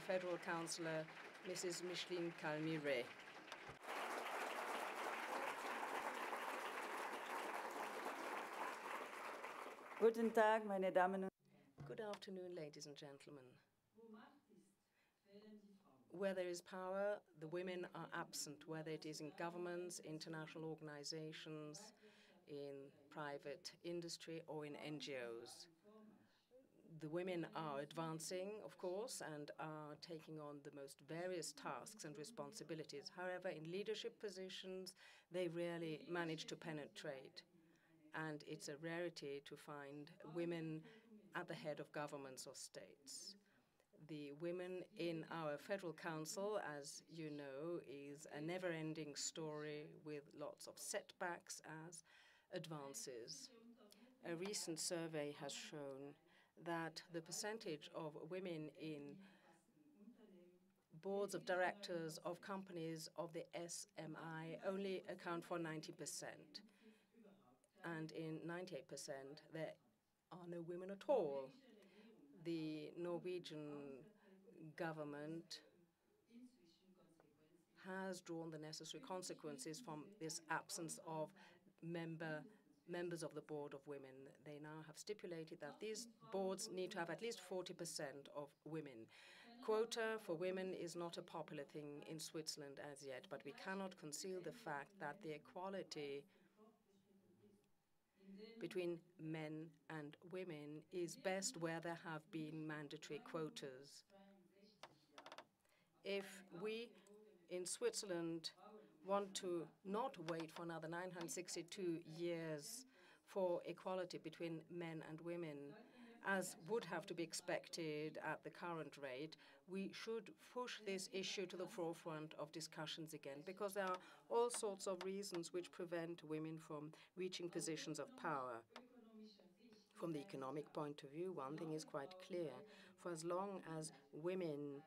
Federal Councillor, Mrs. Micheline Calmy-Ray. Guten Tag, meine Damen und Good afternoon, ladies and gentlemen. Where there is power, the women are absent, whether it is in governments, international organizations, in private industry, or in NGOs. The women are advancing, of course, and are taking on the most various tasks and responsibilities. However, in leadership positions, they rarely manage to penetrate. And it's a rarity to find women at the head of governments or states. The women in our Federal Council, as you know, is a never-ending story with lots of setbacks as advances. A recent survey has shown that the percentage of women in boards of directors of companies of the SMI only account for 90%. And in 98%, there are no women at all. The Norwegian government has drawn the necessary consequences from this absence of members of the board of women. They now have stipulated that these boards need to have at least 40% of women. Quota for women is not a popular thing in Switzerland as yet, but we cannot conceal the fact that the equality between men and women is best where there have been mandatory quotas. If we in Switzerland want to not wait for another 962 years for equality between men and women, as would have to be expected at the current rate, we should push this issue to the forefront of discussions again, because there are all sorts of reasons which prevent women from reaching positions of power. From the economic point of view, one thing is quite clear. For as long as women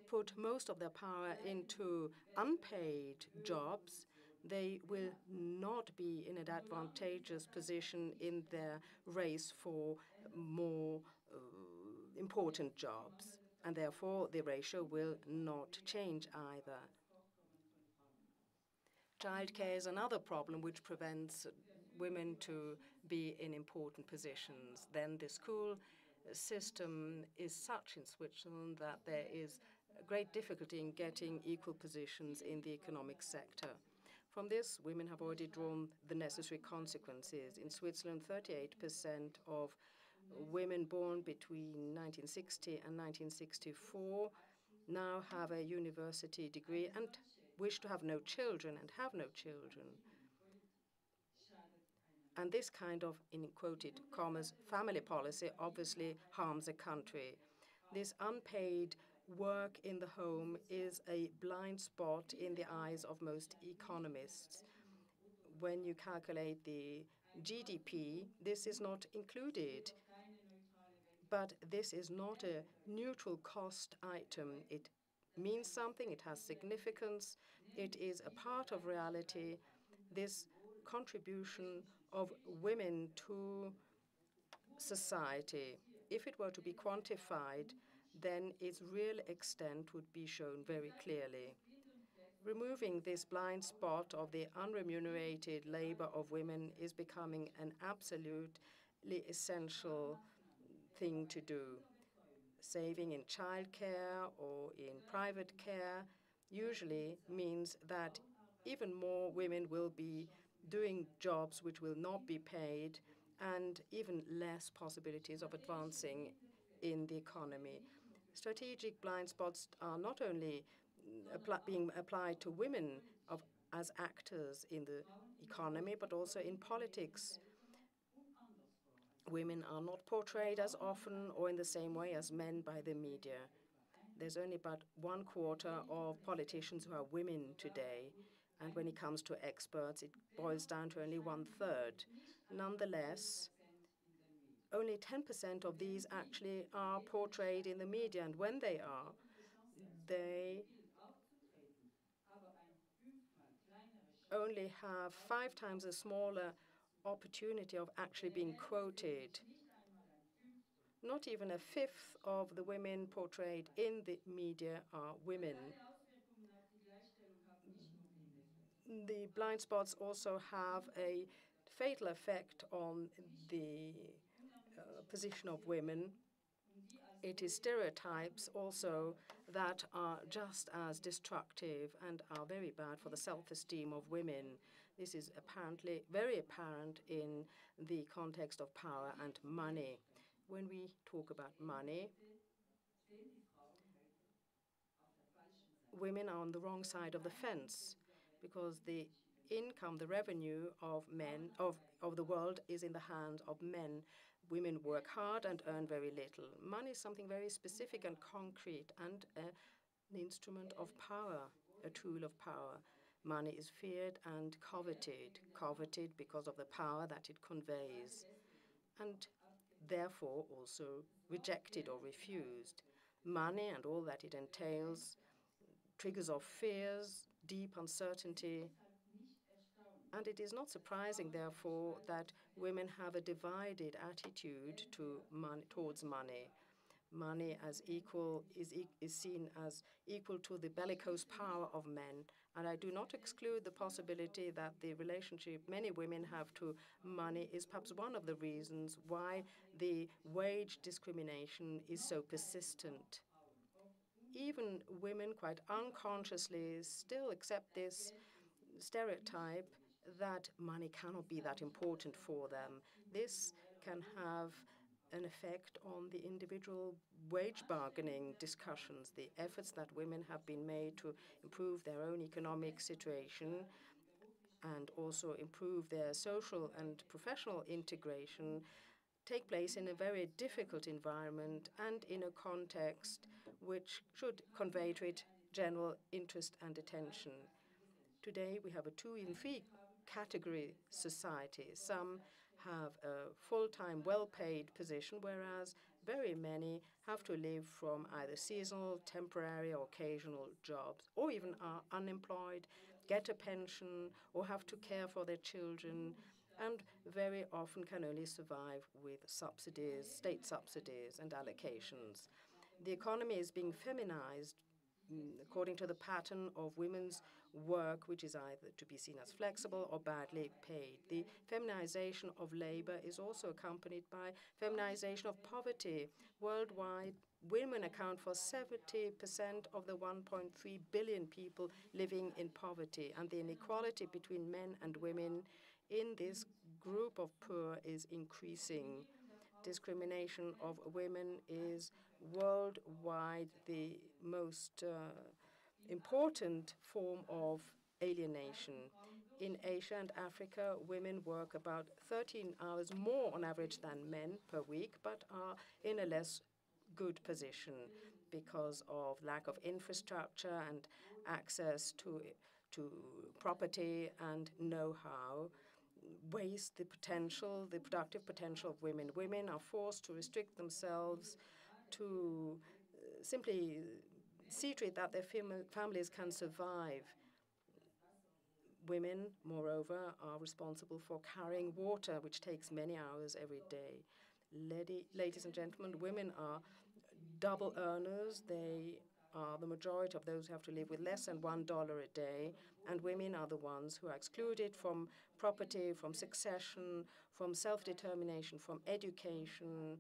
put most of their power into unpaid jobs, they will not be in an advantageous position in their race for more important jobs. And therefore, the ratio will not change either. Childcare is another problem which prevents women to be in important positions. Then the school system is such in Switzerland that there is great difficulty in getting equal positions in the economic sector. From this, women have already drawn the necessary consequences. In Switzerland, 38% of women born between 1960 and 1964 now have a university degree and wish to have no children and have no children. And this kind of, in quoted commas, family policy obviously harms a country. This unpaid work in the home is a blind spot in the eyes of most economists. When you calculate the GDP, this is not included. But this is not a neutral cost item. It means something, it has significance, it is a part of reality. This contribution of women to society, if it were to be quantified, then its real extent would be shown very clearly. Removing this blind spot of the unremunerated labor of women is becoming an absolutely essential thing to do. Saving in childcare or in private care usually means that even more women will be doing jobs which will not be paid and even less possibilities of advancing in the economy. Strategic blind spots are not only being applied to women as actors in the economy, but also in politics. Women are not portrayed as often or in the same way as men by the media. There's only about 1/4 of politicians who are women today, and when it comes to experts, it boils down to only 1/3. Nonetheless, only 10% of these actually are portrayed in the media, and when they are, they only have 5 times a smaller opportunity of actually being quoted. Not even a fifth of the women portrayed in the media are women. The blind spots also have a fatal effect on the position of women. It is stereotypes also that are just as destructive and are very bad for the self-esteem of women. This is apparently very apparent in the context of power and money. When we talk about money, women are on the wrong side of the fence because the income, the revenue of men, of the world is in the hands of men. Women work hard and earn very little. Money is something very specific and concrete and an instrument of power, a tool of power. Money is feared and coveted because of the power that it conveys, and therefore also rejected or refused. Money and all that it entails triggers off fears, deep uncertainty, and it is not surprising, therefore, that women have a divided attitude towards money. Money as equal is seen as equal to the bellicose power of men, and I do not exclude the possibility that the relationship many women have to money is perhaps one of the reasons why the wage discrimination is so persistent. Even women quite unconsciously still accept this stereotype that money cannot be that important for them. This can have an effect on the individual wage bargaining discussions, the efforts that women have been made to improve their own economic situation and also improve their social and professional integration take place in a very difficult environment and in a context which should convey to it general interest and attention. Today, we have a two in three category society. Some have a full-time, well-paid position, whereas very many have to live from either seasonal, temporary, or occasional jobs, or even are unemployed, get a pension, or have to care for their children, and very often can only survive with subsidies, state subsidies, and allocations. The economy is being feminized according to the pattern of women's work, which is either to be seen as flexible or badly paid. The feminization of labor is also accompanied by feminization of poverty. Worldwide, women account for 70% of the 1.3 billion people living in poverty, and the inequality between men and women in this group of poor is increasing. Discrimination of women is worldwide the most important form of alienation. In Asia and Africa, women work about 13 hours more on average than men per week, but are in a less good position because of lack of infrastructure and access to property and know-how, waste the potential, the productive potential of women. Women are forced to restrict themselves to simply see to it that their families can survive. Women, moreover, are responsible for carrying water, which takes many hours every day. Ladies and gentlemen, women are double earners. They are the majority of those who have to live with less than $1 a day, and women are the ones who are excluded from property, from succession, from self-determination, from education,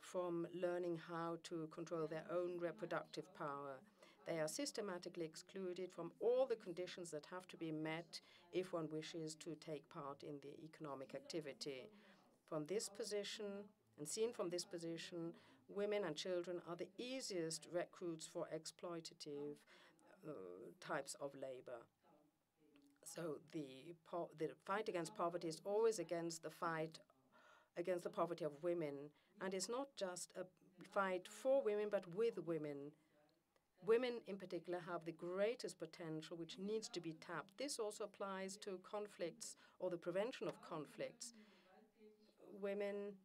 from learning how to control their own reproductive power. They are systematically excluded from all the conditions that have to be met if one wishes to take part in the economic activity. From this position, and seen from this position, women and children are the easiest recruits for exploitative types of labor. So the fight against poverty is always against the fight against the poverty of women, and it's not just a fight for women, but with women. Women, in particular, have the greatest potential, which needs to be tapped. This also applies to conflicts or the prevention of conflicts. Women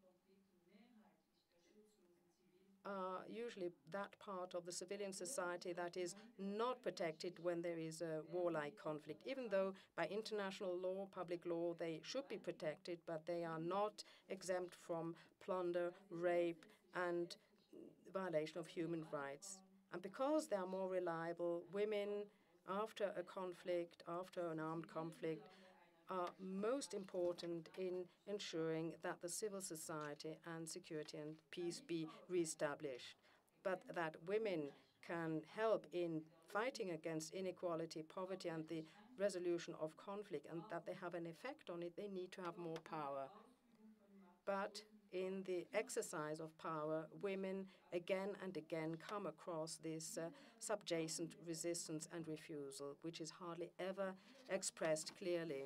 are usually that part of the civilian society that is not protected when there is a warlike conflict, even though by international law, public law, they should be protected, but they are not exempt from plunder, rape, and violation of human rights. And because they are more reliable, women, after a conflict, after an armed conflict, are most important in ensuring that the civil society and security and peace be reestablished. But that women can help in fighting against inequality, poverty, and the resolution of conflict, and that they have an effect on it, they need to have more power. But in the exercise of power, women again and again come across this subjacent resistance and refusal, which is hardly ever expressed clearly.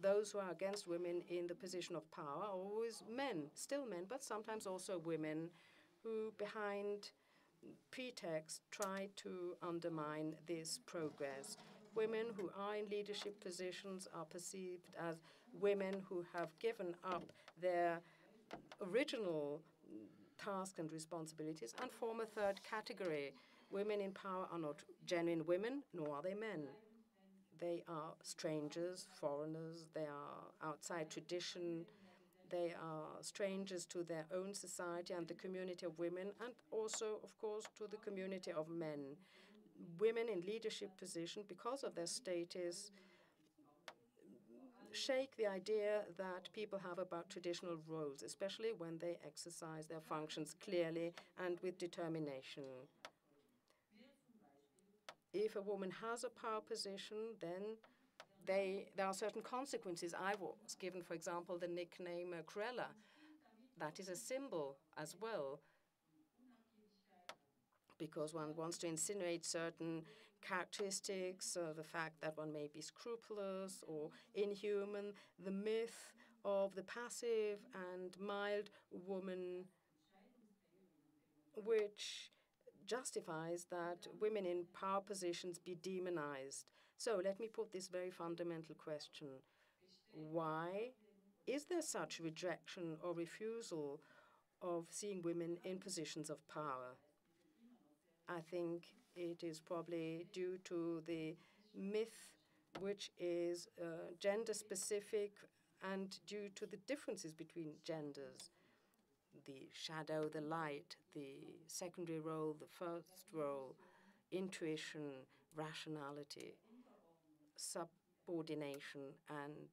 Those who are against women in the position of power are always men, still men, but sometimes also women who, behind pretext, try to undermine this progress. Women who are in leadership positions are perceived as women who have given up their original tasks and responsibilities and form a third category. Women in power are not genuine women, nor are they men. They are strangers, foreigners, they are outside tradition, they are strangers to their own society and the community of women, and also, of course, to the community of men. Women in leadership position, because of their status, shake the idea that people have about traditional roles, especially when they exercise their functions clearly and with determination. If a woman has a power position, then there are certain consequences. I was given, for example, the nickname Cruella. That is a symbol as well, because one wants to insinuate certain characteristics, the fact that one may be scrupulous or inhuman, the myth of the passive and mild woman, which justifies that women in power positions be demonized. So let me put this very fundamental question. Why is there such rejection or refusal of seeing women in positions of power? I think it is probably due to the myth, which is gender-specific, and due to the differences between genders. The shadow, the light, the secondary role, the first role, intuition, rationality, subordination, and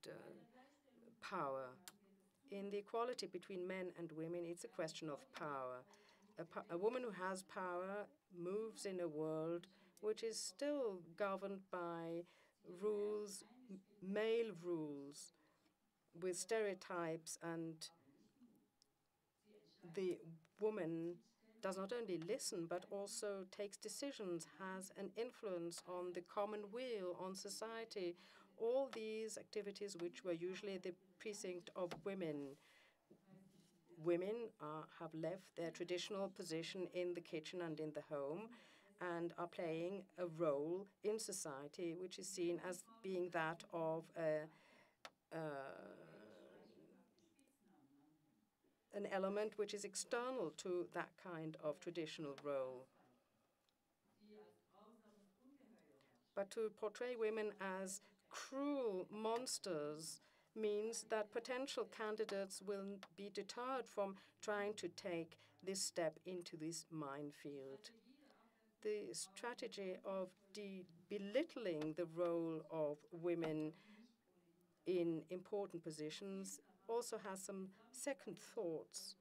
power. In the equality between men and women, it's a question of power. A woman who has power moves in a world which is still governed by rules, male rules, with stereotypes, and the woman does not only listen but also takes decisions, has an influence on the common weal, on society. All these activities which were usually the precinct of women. Women have left their traditional position in the kitchen and in the home and are playing a role in society which is seen as being that of an element which is external to that kind of traditional role. But to portray women as cruel monsters means that potential candidates will be deterred from trying to take this step into this minefield. The strategy of belittling the role of women in important positions also has some second thoughts.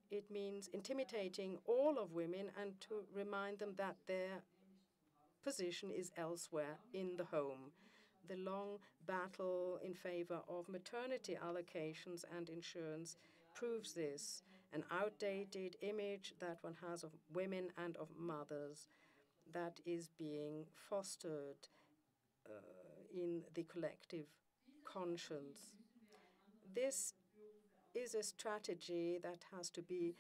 It means intimidating all of women and to remind them that their position is elsewhere in the home. The long battle in favor of maternity allocations and insurance proves this, an outdated image that one has of women and of mothers that is being fostered in the collective conscience. This is a strategy that has to be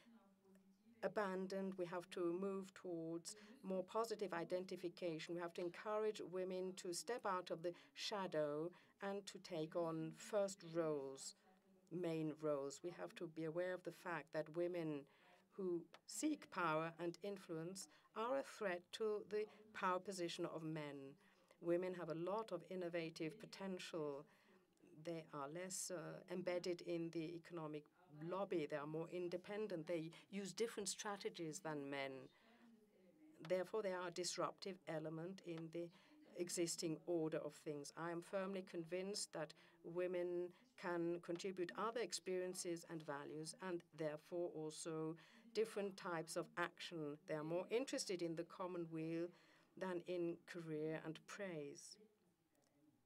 abandoned. We have to move towards more positive identification. We have to encourage women to step out of the shadow and to take on first roles, main roles. We have to be aware of the fact that women who seek power and influence are a threat to the power position of men. Women have a lot of innovative potential. They are less embedded in the economic lobby. They are more independent. They use different strategies than men. Therefore, they are a disruptive element in the existing order of things. I am firmly convinced that women can contribute other experiences and values, and therefore also different types of action. They are more interested in the common weal than in career and praise,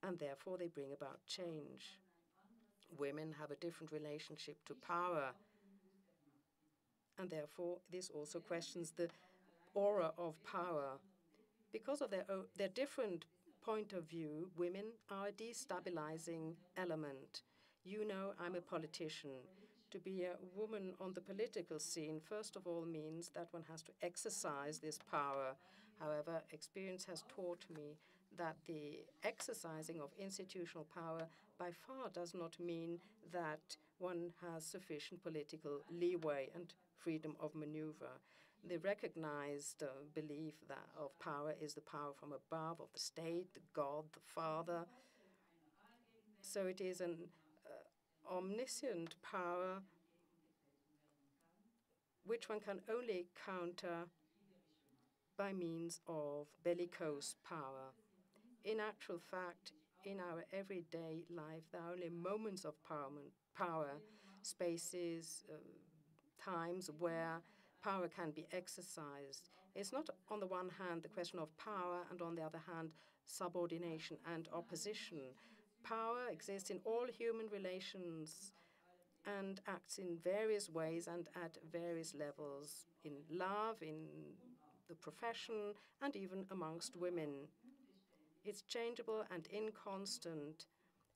and therefore they bring about change. Women have a different relationship to power, and therefore this also questions the aura of power. Because of their different point of view, women are a destabilizing element. You know, I'm a politician. To be a woman on the political scene, first of all, means that one has to exercise this power. However, experience has taught me that the exercising of institutional power by far does not mean that one has sufficient political leeway and freedom of maneuver. The recognized belief that of power is the power from above, of the state, the God, the Father. So it is an omniscient power which one can only counter by means of bellicose power. In actual fact, in our everyday life, there are only moments of power, spaces, times where power can be exercised. It's not, on the one hand, the question of power, and on the other hand, subordination and opposition. Power exists in all human relations and acts in various ways and at various levels, in love, in the profession, and even amongst women. It's changeable and inconstant.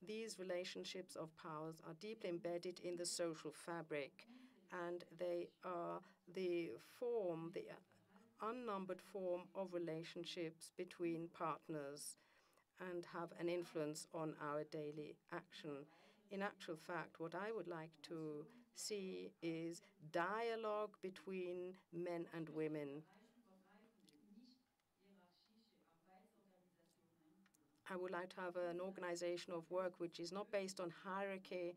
These relationships of powers are deeply embedded in the social fabric, and they are the unnumbered form of relationships between partners and have an influence on our daily action. In actual fact, what I would like to see is dialogue between men and women. I would like to have an organization of work which is not based on hierarchy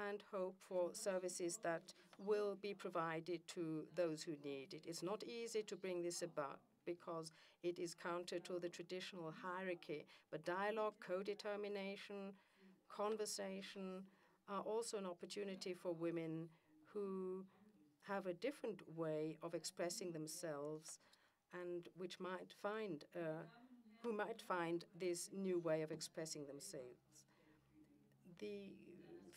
and hope for services that will be provided to those who need it. It's not easy to bring this about because it is counter to the traditional hierarchy, but dialogue, co-determination, conversation are also an opportunity for women who have a different way of expressing themselves and who might find this new way of expressing themselves. The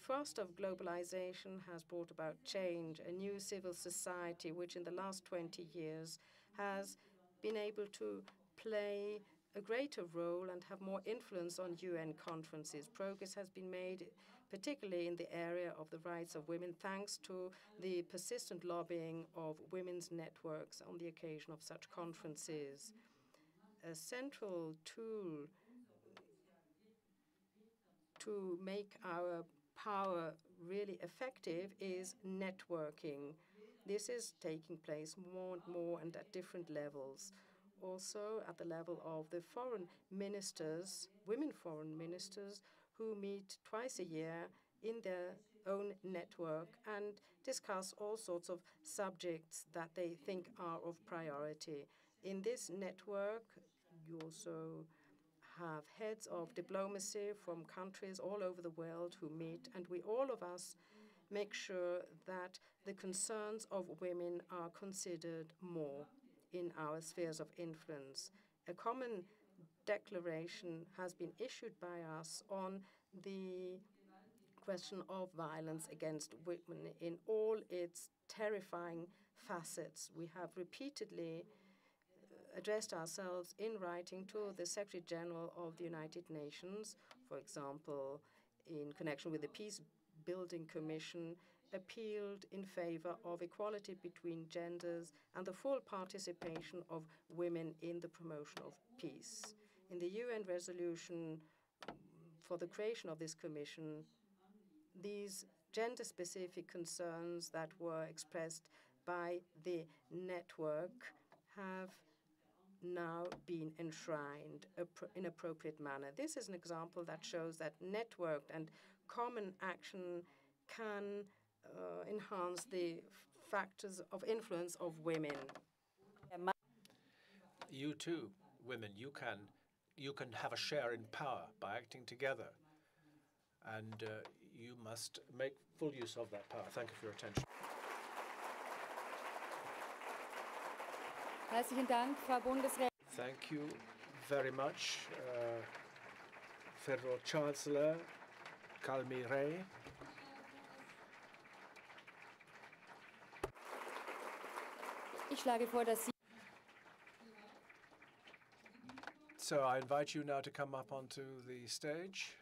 thrust of globalization has brought about change, a new civil society, which in the last 20 years has been able to play a greater role and have more influence on UN conferences. Progress has been made, particularly in the area of the rights of women, thanks to the persistent lobbying of women's networks on the occasion of such conferences. A central tool to make our power really effective is networking. This is taking place more and more and at different levels. Also at the level of the foreign ministers, women foreign ministers, who meet twice a year in their own network and discuss all sorts of subjects that they think are of priority. In this network, you also have heads of diplomacy from countries all over the world who meet, and all of us make sure that the concerns of women are considered more in our spheres of influence. A common declaration has been issued by us on the question of violence against women in all its terrifying facets. We have repeatedly addressed ourselves in writing to the Secretary General of the United Nations, for example, in connection with the Peace Building Commission, appealed in favor of equality between genders and the full participation of women in the promotion of peace. In the UN resolution for the creation of this commission, these gender-specific concerns that were expressed by the network have now been enshrined in appropriate manner. This is an example that shows that networked and common action can enhance the factors of influence of women. You too, women, you can have a share in power by acting together, and you must make full use of that power. Thank you for your attention. Herzlichen Dank, Frau Bundesrätin. Thank you very much, Federal Chancellor Kalmi-Rey. Ich schlage vor, dass Sie So I invite you now to come up onto the stage.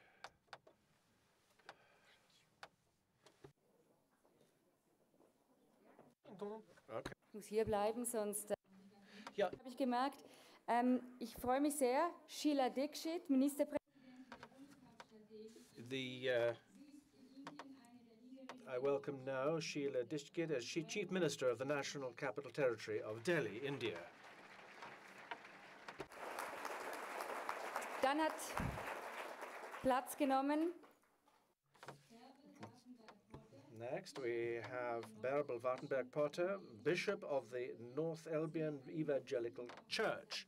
Okay. Ich muss hier bleiben, sonst Ja. habe ich gemerkt. Ich freue mich sehr, Sheila Dikshit, Ministerpräsidentin. I welcome now Sheila Dikshit as Chief Minister of the National Capital Territory of Delhi, India. Dann hat Platz genommen Next, we have Bärbel Wartenberg-Potter, Bishop of the Northelbian Evangelical Church.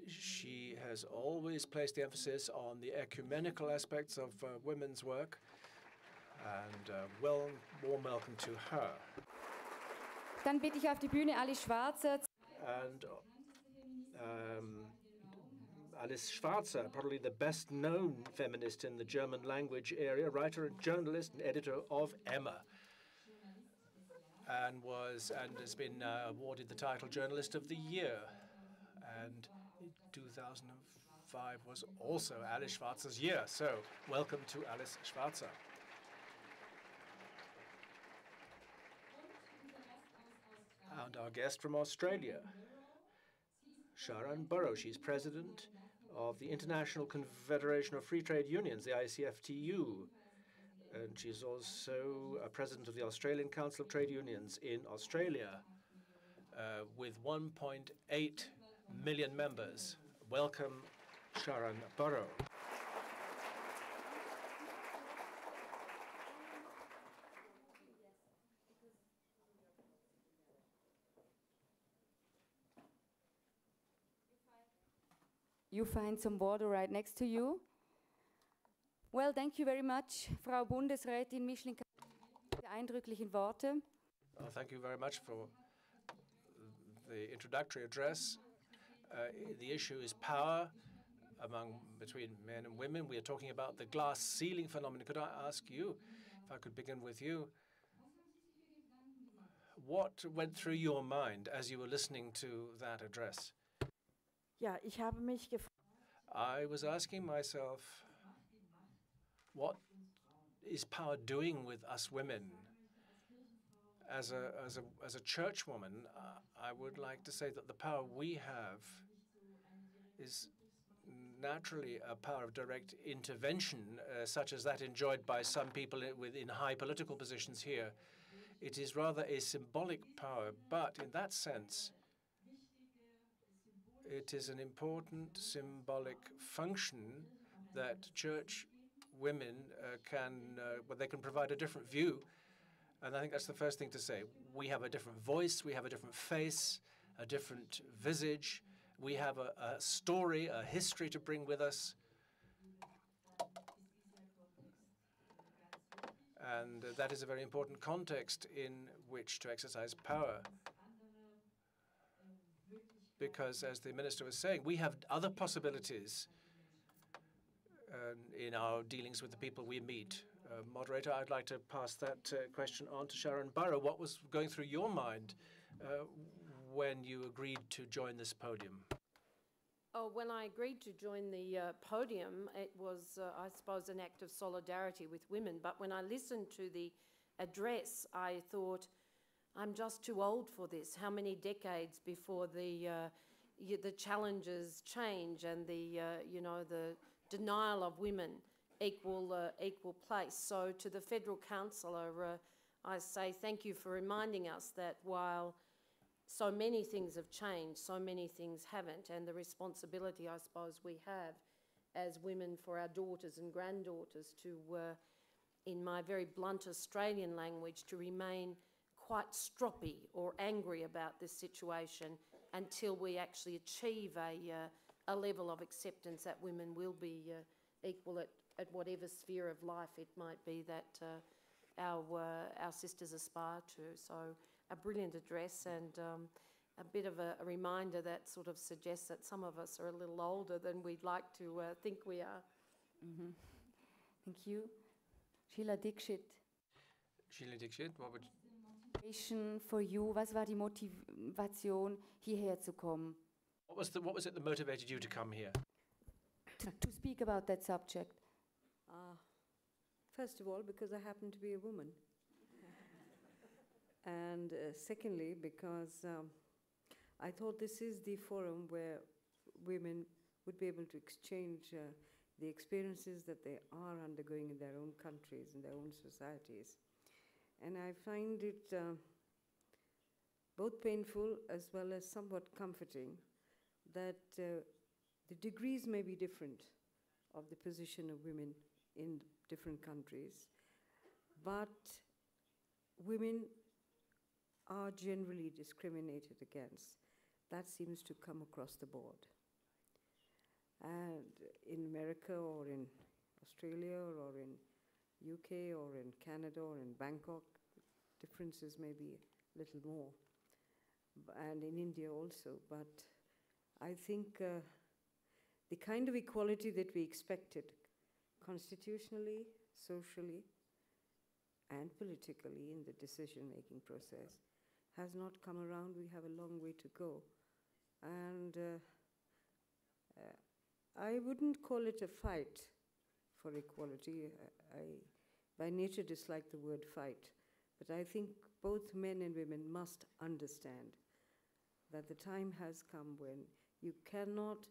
She has always placed the emphasis on the ecumenical aspects of women's work, and warm welcome to her. Dann bitte ich auf die Bühne Alice Schwarzer. And Alice Schwarzer, probably the best-known feminist in the German language area, writer, journalist, and editor of Emma, and has been awarded the title Journalist of the Year. And 2005 was also Alice Schwarzer's year. So welcome to Alice Schwarzer. And our guest from Australia, Sharan Burrow. She's president of the International Confederation of Free Trade Unions, the ICFTU. And she's also a president of the Australian Council of Trade Unions in Australia, with 1.8 million members. Welcome, Sharan Burrow. You find some water right next to you. Well, thank you very much, Frau Bundesrätin Micheline, für die eindrücklichen Worte. Thank you very much for the introductory address. The issue is power between men and women. We are talking about the glass ceiling phenomenon. Could I ask you, if I could begin with you, what went through your mind as you were listening to that address? Ja, ich habe mich I was asking myself, what is power doing with us women? As a churchwoman, I would like to say that the power we have is naturally a power of direct intervention, such as that enjoyed by some people in high political positions here. It is rather a symbolic power, but in that sense, it is an important symbolic function that church women they can provide a different view. And I think that's the first thing to say. We have a different voice, we have a different face, a different visage. We have a story, a history to bring with us. And that is a very important context in which to exercise power. Because, as the minister was saying, we have other possibilities in our dealings with the people we meet. Moderator, I'd like to pass that question on to Sharan Burrow. What was going through your mind when you agreed to join this podium? Oh, when I agreed to join the podium, it was, I suppose, an act of solidarity with women. But when I listened to the address, I thought, I'm just too old for this. How many decades before the challenges change and the denial of women equal place? So to the Federal Councillor, I say thank you for reminding us that while so many things have changed, so many things haven't, and the responsibility I suppose we have as women for our daughters and granddaughters to, in my very blunt Australian language, to remain quite stroppy or angry about this situation until we actually achieve a level of acceptance that women will be equal at whatever sphere of life it might be that our sisters aspire to. So a brilliant address, and a bit of a reminder that sort of suggests that some of us are a little older than we'd like to think we are. Mm-hmm. Thank you. Sheila, Dikshit. Sheila, Dikshit, what would Motivation for you? Was war die Motivation, hierher zu kommen? what was it that motivated you to come here? To speak about that subject. First of all, because I happen to be a woman. And secondly, because I thought this is the forum where women would be able to exchange the experiences that they are undergoing in their own countries, in their own societies. And I find it both painful as well as somewhat comforting that the degrees may be different of the position of women in different countries, but women are generally discriminated against. That seems to come across the board. And in America or in Australia or in UK or in Canada or in Bangkok, differences may be a little more, and in India also. But I think the kind of equality that we expected constitutionally, socially, and politically in the decision-making process has not come around. We have a long way to go. And I wouldn't call it a fight for equality. I by nature dislike the word fight, but I think both men and women must understand that the time has come when you cannot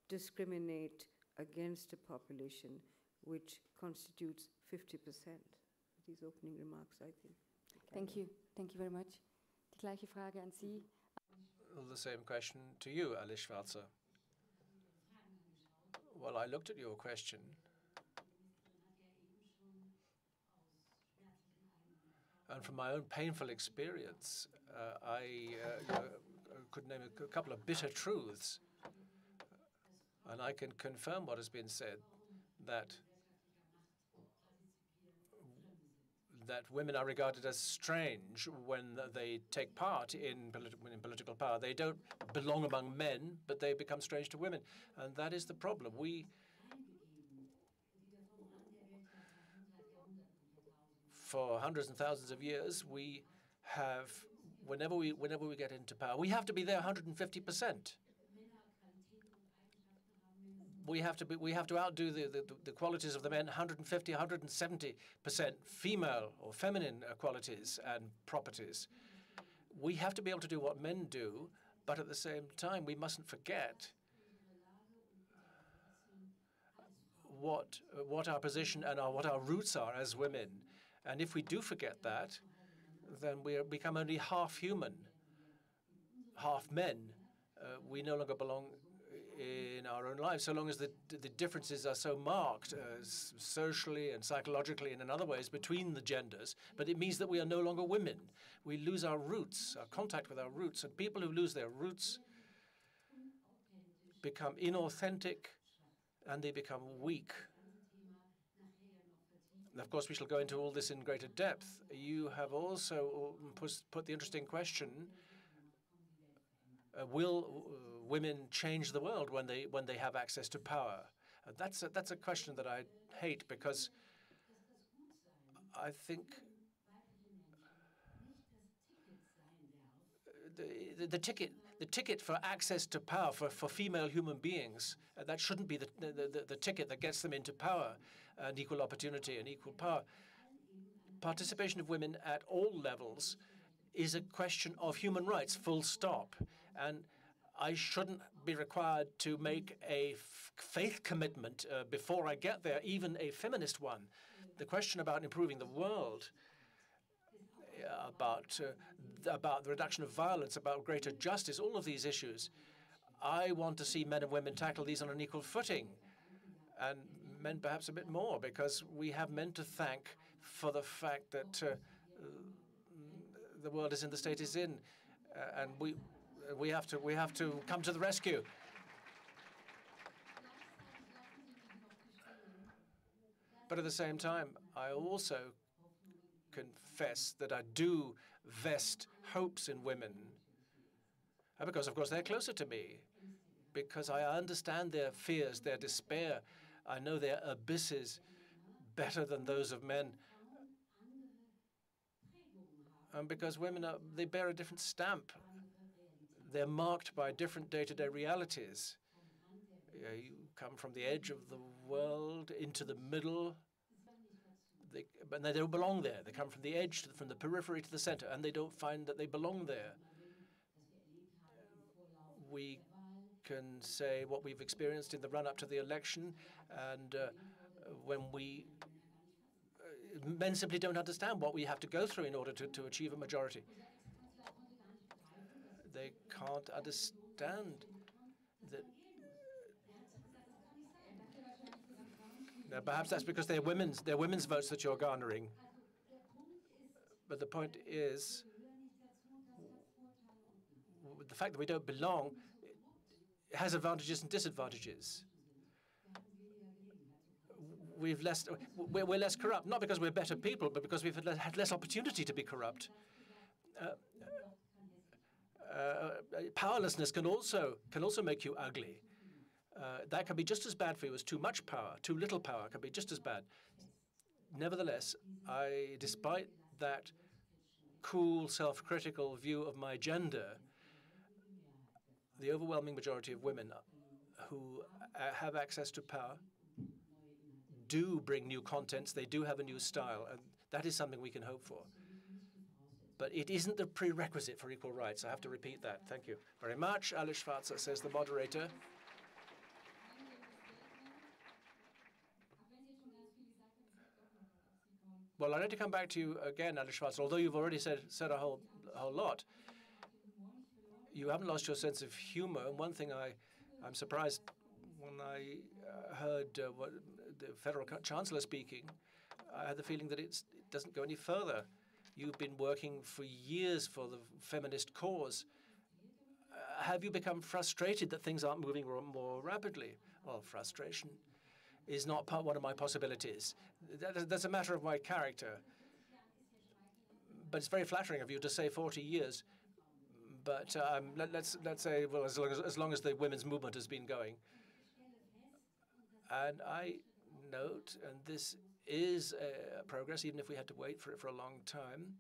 discriminate against a population which constitutes 50%. These opening remarks, I think. Thank you. Thank you very much. Die gleiche Frage an Sie. Well, the same question to you, Alice Schwarzer. Well, I looked at your question. And from my own painful experience, I could name a couple of bitter truths. And I can confirm what has been said, that women are regarded as strange when they take part in political power. They don't belong among men, but they become strange to women. And that is the problem. For hundreds and thousands of years, we have, whenever we get into power, we have to be there 150%. We have to outdo the qualities of the men, 150, 170% female or feminine qualities and properties. We have to be able to do what men do, but at the same time, we mustn't forget what our position and what our roots are as women. And if we do forget that, then we become only half human, half men. We no longer belong in our own lives, so long as the differences are so marked socially and psychologically and in other ways between the genders. But it means that we are no longer women. We lose our roots, our contact with our roots. And people who lose their roots become inauthentic and they become weak. And of course, we shall go into all this in greater depth. You have also put the interesting question, will women change the world when they have access to power? That's a question that I hate, because I think the ticket for access to power for female human beings, that shouldn't be the ticket that gets them into power and equal opportunity and equal power. Participation of women at all levels is a question of human rights, full stop. And I shouldn't be required to make a faith commitment before I get there, even a feminist one. The question about improving the world, about the reduction of violence, about greater justice, all of these issues, I want to see men and women tackle these on an equal footing. and men perhaps a bit more, because we have men to thank for the fact that the world is in the state it's in, and we have to come to the rescue. But at the same time, I also confess that I do vest hopes in women, because of course they're closer to me, because I understand their fears, their despair. I know their abysses better than those of men. And because women they bear a different stamp. They're marked by different day-to-day realities. You come from the edge of the world into the middle, but they don't belong there. They come from the edge, from the periphery to the center, and they don't find that they belong there. We can say what we've experienced in the run-up to the election, and when men simply don't understand what we have to go through in order to achieve a majority. They can't understand that. Now, perhaps that's because they're women's votes that you're garnering. But the point is, the fact that we don't belong has advantages and disadvantages. We're less corrupt, not because we're better people, but because we've had less opportunity to be corrupt. Powerlessness can also make you ugly. That can be just as bad for you as too much power. Too little power can be just as bad. Nevertheless, despite that cool, self-critical view of my gender, the overwhelming majority of women who have access to power do bring new contents. They do have a new style, and that is something we can hope for. But it isn't the prerequisite for equal rights. I have to repeat that. Thank you very much. Alice Schwarzer, says the moderator. Well, I'd like to come back to you again, Alice Schwarzer. Although you've already said a whole lot, you haven't lost your sense of humor. And one thing I'm surprised when I heard what the federal chancellor speaking, I had the feeling that it doesn't go any further. You've been working for years for the feminist cause. Have you become frustrated that things aren't moving more rapidly? Well, frustration is not one of my possibilities. That's a matter of my character. But it's very flattering of you to say 40 years. But let's say, well, as long as the women's movement has been going. And I note, and this is progress, even if we had to wait for it for a long time.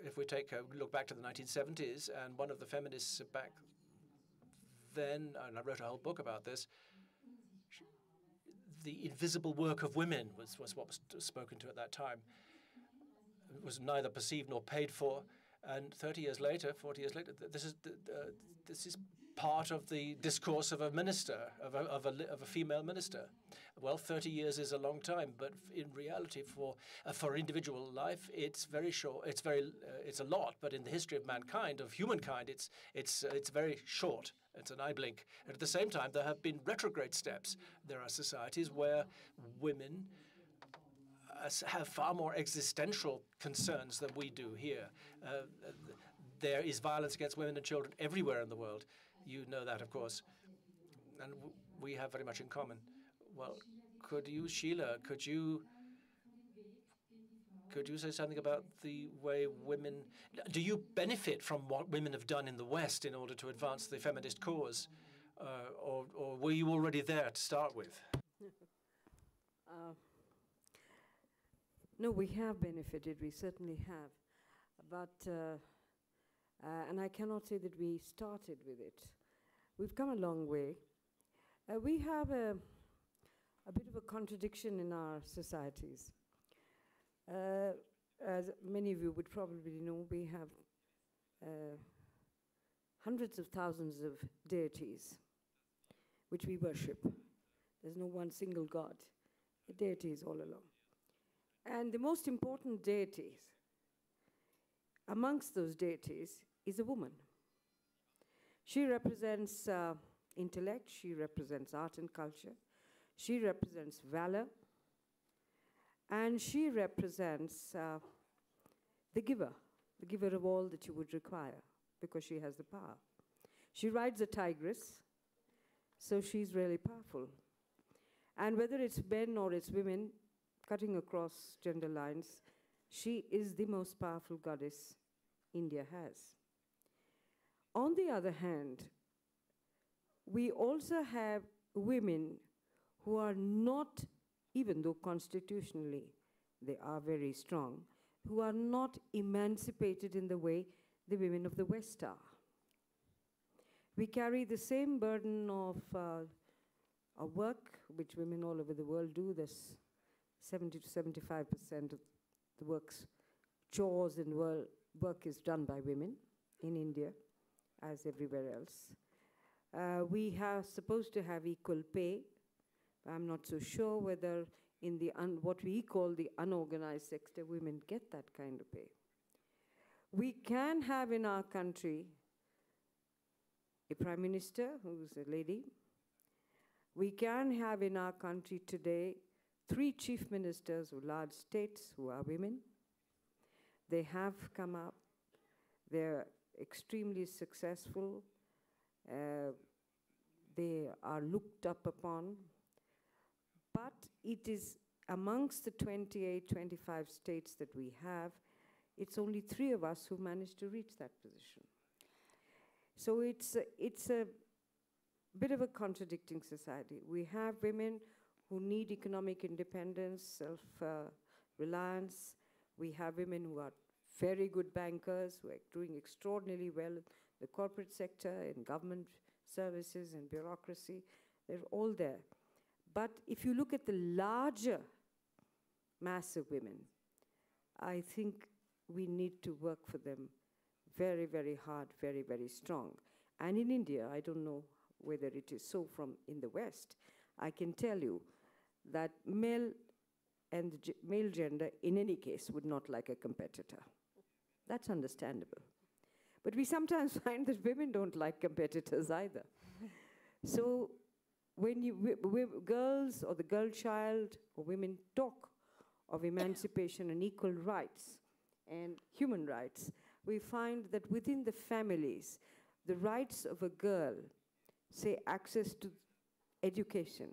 If we take a look back to the 1970s, and one of the feminists back then, and I wrote a whole book about this, the invisible work of women was what was spoken to at that time. It was neither perceived nor paid for. And 40 years later, this is part of the discourse of a minister, of a female minister. Well, 30 years is a long time, but in reality, for individual life, it's very short. It's a lot, but in the history of mankind, of humankind, it's very short. It's an eye blink. And at the same time, there have been retrograde steps. There are societies where women have far more existential concerns than we do here. There is violence against women and children everywhere in the world. You know that, of course. And we have very much in common. Well, could you, Sheila, could you say something about the way women... Do you benefit from what women have done in the West in order to advance the feminist cause? Or were you already there to start with? No, we have benefited. We certainly have. But, and I cannot say that we started with it. We've come a long way. We have a bit of a contradiction in our societies. As many of you would probably know, we have hundreds of thousands of deities which we worship. There's no one single god. The deities all along. And the most important deities, amongst those deities, is a woman. She represents intellect, she represents art and culture, she represents valor, and she represents the giver of all that you would require, because she has the power. She rides a tigress, so she's really powerful. And whether it's men or it's women, cutting across gender lines, she is the most powerful goddess India has. On the other hand, we also have women who are not, even though constitutionally they are very strong, who are not emancipated in the way the women of the West are. We carry the same burden of work, which women all over the world do. There's 70 to 75% of the work's chores and work is done by women in India, as everywhere else. We are supposed to have equal pay. I'm not so sure whether in the what we call the unorganized sector, women get that kind of pay. We can have in our country a prime minister who's a lady. We can have in our country today 3 chief ministers of large states who are women. They have come up. They're extremely successful. They are looked up upon. But it is amongst the 28, 25 states that we have, it's only 3 of us who managed to reach that position. So it's a bit of a contradicting society. We have women who need economic independence, self-reliance. We have women who are very good bankers, who are doing extraordinarily well in the corporate sector, in government services and bureaucracy. They're all there. But if you look at the larger mass of women, I think we need to work for them very, very hard, very, very strong. And in India, I don't know whether it is so from in the West, I can tell you that male and male gender, in any case, would not like a competitor. That's understandable. But we sometimes find that women don't like competitors either. So when girls or the girl child or women talk of emancipation and equal rights and human rights, we find that within the families, the rights of a girl, say access to education,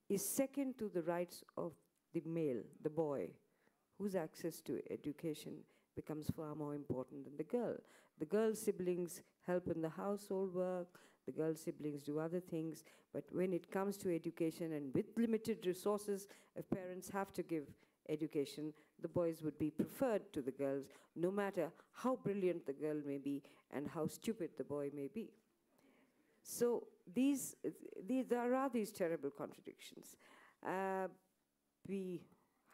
is second to the rights of the male, the boy, whose access to education becomes far more important than the girl. The girl siblings help in the household work, the girl siblings do other things, but when it comes to education and with limited resources, if parents have to give education, the boys would be preferred to the girls, no matter how brilliant the girl may be and how stupid the boy may be. So there are these terrible contradictions. We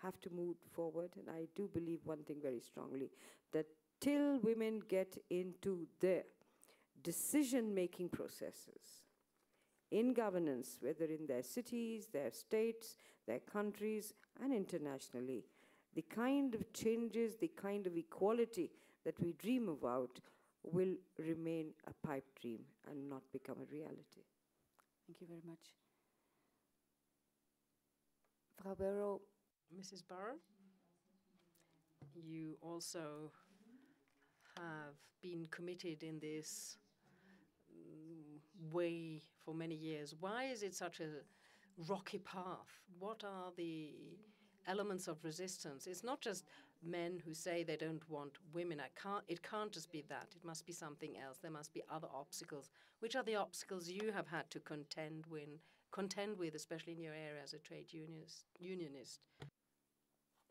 have to move forward, and I do believe one thing very strongly, that till women get into their decision-making processes in governance, whether in their cities, their states, their countries, and internationally, the kind of changes, the kind of equality that we dream about will remain a pipe dream and not become a reality. Thank you very much. Frau Burrow. Mrs. Burrow, you also have been committed in this way for many years. Why is it such a rocky path? What are the elements of resistance? It's not just men who say they don't want women. It can't just be that. It must be something else. There must be other obstacles. Which are the obstacles you have had to contend with, especially in your area as a trade unionist?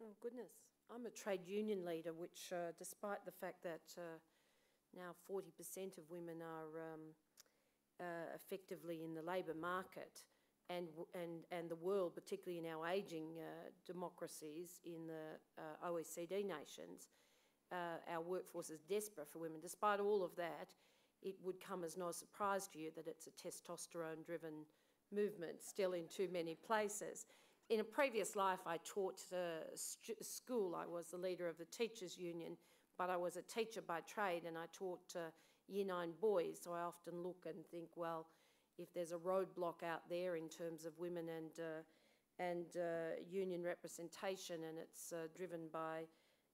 Oh, goodness. I'm a trade union leader, which, despite the fact that now 40% of women are effectively in the labour market, and the world, particularly in our ageing democracies in the OECD nations, our workforce is desperate for women. Despite all of that, it would come as no surprise to you that it's a testosterone-driven movement still in too many places. In a previous life, I taught school. I was the leader of the teachers' union, but I was a teacher by trade, and I taught Year 9 boys. So I often look and think, well, if there's a roadblock out there in terms of women and union representation, and it's driven by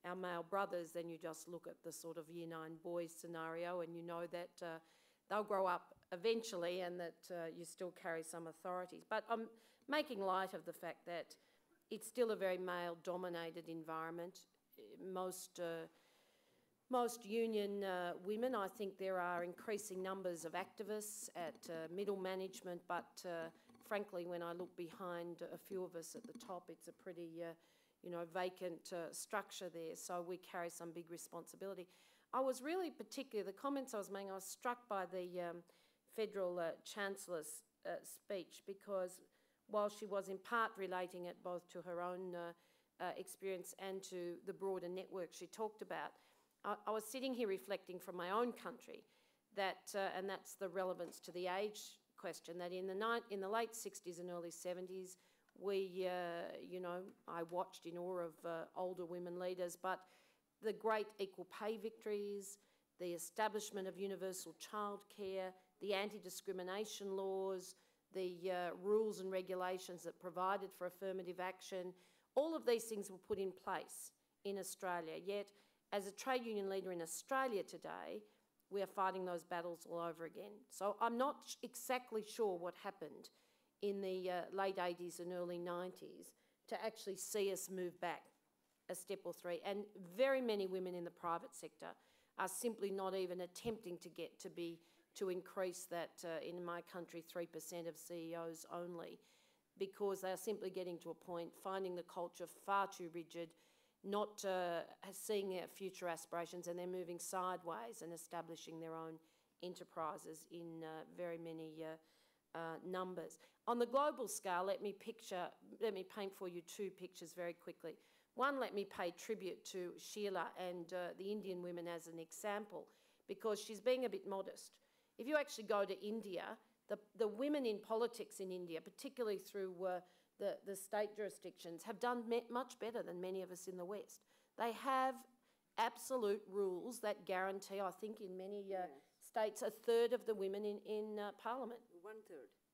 our male brothers, then you just look at the sort of Year 9 boys scenario, and you know that they'll grow up eventually, and that you still carry some authorities. But I'm making light of the fact that it's still a very male-dominated environment. Most union women, I think there are increasing numbers of activists at middle management, but frankly, when I look behind a few of us at the top, it's a pretty, vacant structure there. So we carry some big responsibility. I was really the comments I was making, I was struck by the Federal Chancellor's speech, because while she was in part relating it both to her own experience and to the broader network she talked about, I was sitting here reflecting from my own country that, and that's the relevance to the age question, that in the late 60s and early 70s, we, I watched in awe of older women leaders, but the great equal pay victories, the establishment of universal childcare, the anti-discrimination laws, the rules and regulations that provided for affirmative action, all of these things were put in place in Australia. Yet, as a trade union leader in Australia today, we are fighting those battles all over again. So I'm not exactly sure what happened in the late 80s and early 90s to actually see us move back a step or three. And very many women in the private sector are simply not even attempting to increase that, in my country, 3% of CEOs only, because they are simply getting to a point, finding the culture far too rigid, not seeing their future aspirations, and they're moving sideways and establishing their own enterprises in very many numbers. On the global scale, let me paint for you two pictures very quickly. One, let me pay tribute to Sheila and the Indian women as an example, because she's being a bit modest. If you actually go to India, the women in politics in India, particularly through the state jurisdictions, have done much better than many of us in the West. They have absolute rules that guarantee, I think in many states, a third of the women in Parliament.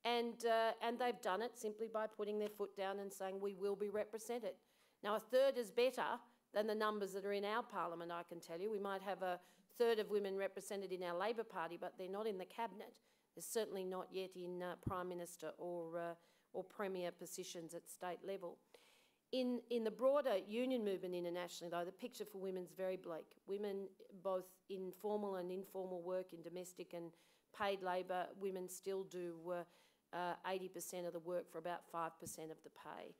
1/3. And they've done it simply by putting their foot down and saying, we will be represented. Now, a third is better than the numbers that are in our Parliament, I can tell you. We might have a third of women represented in our Labor Party, but they're not in the Cabinet. They're certainly not yet in Prime Minister or Premier positions at state level. In the broader union movement internationally, though, the picture for women is very bleak. Women, both in formal and informal work, in domestic and paid labour, women still do 80% of the work for about 5% of the pay.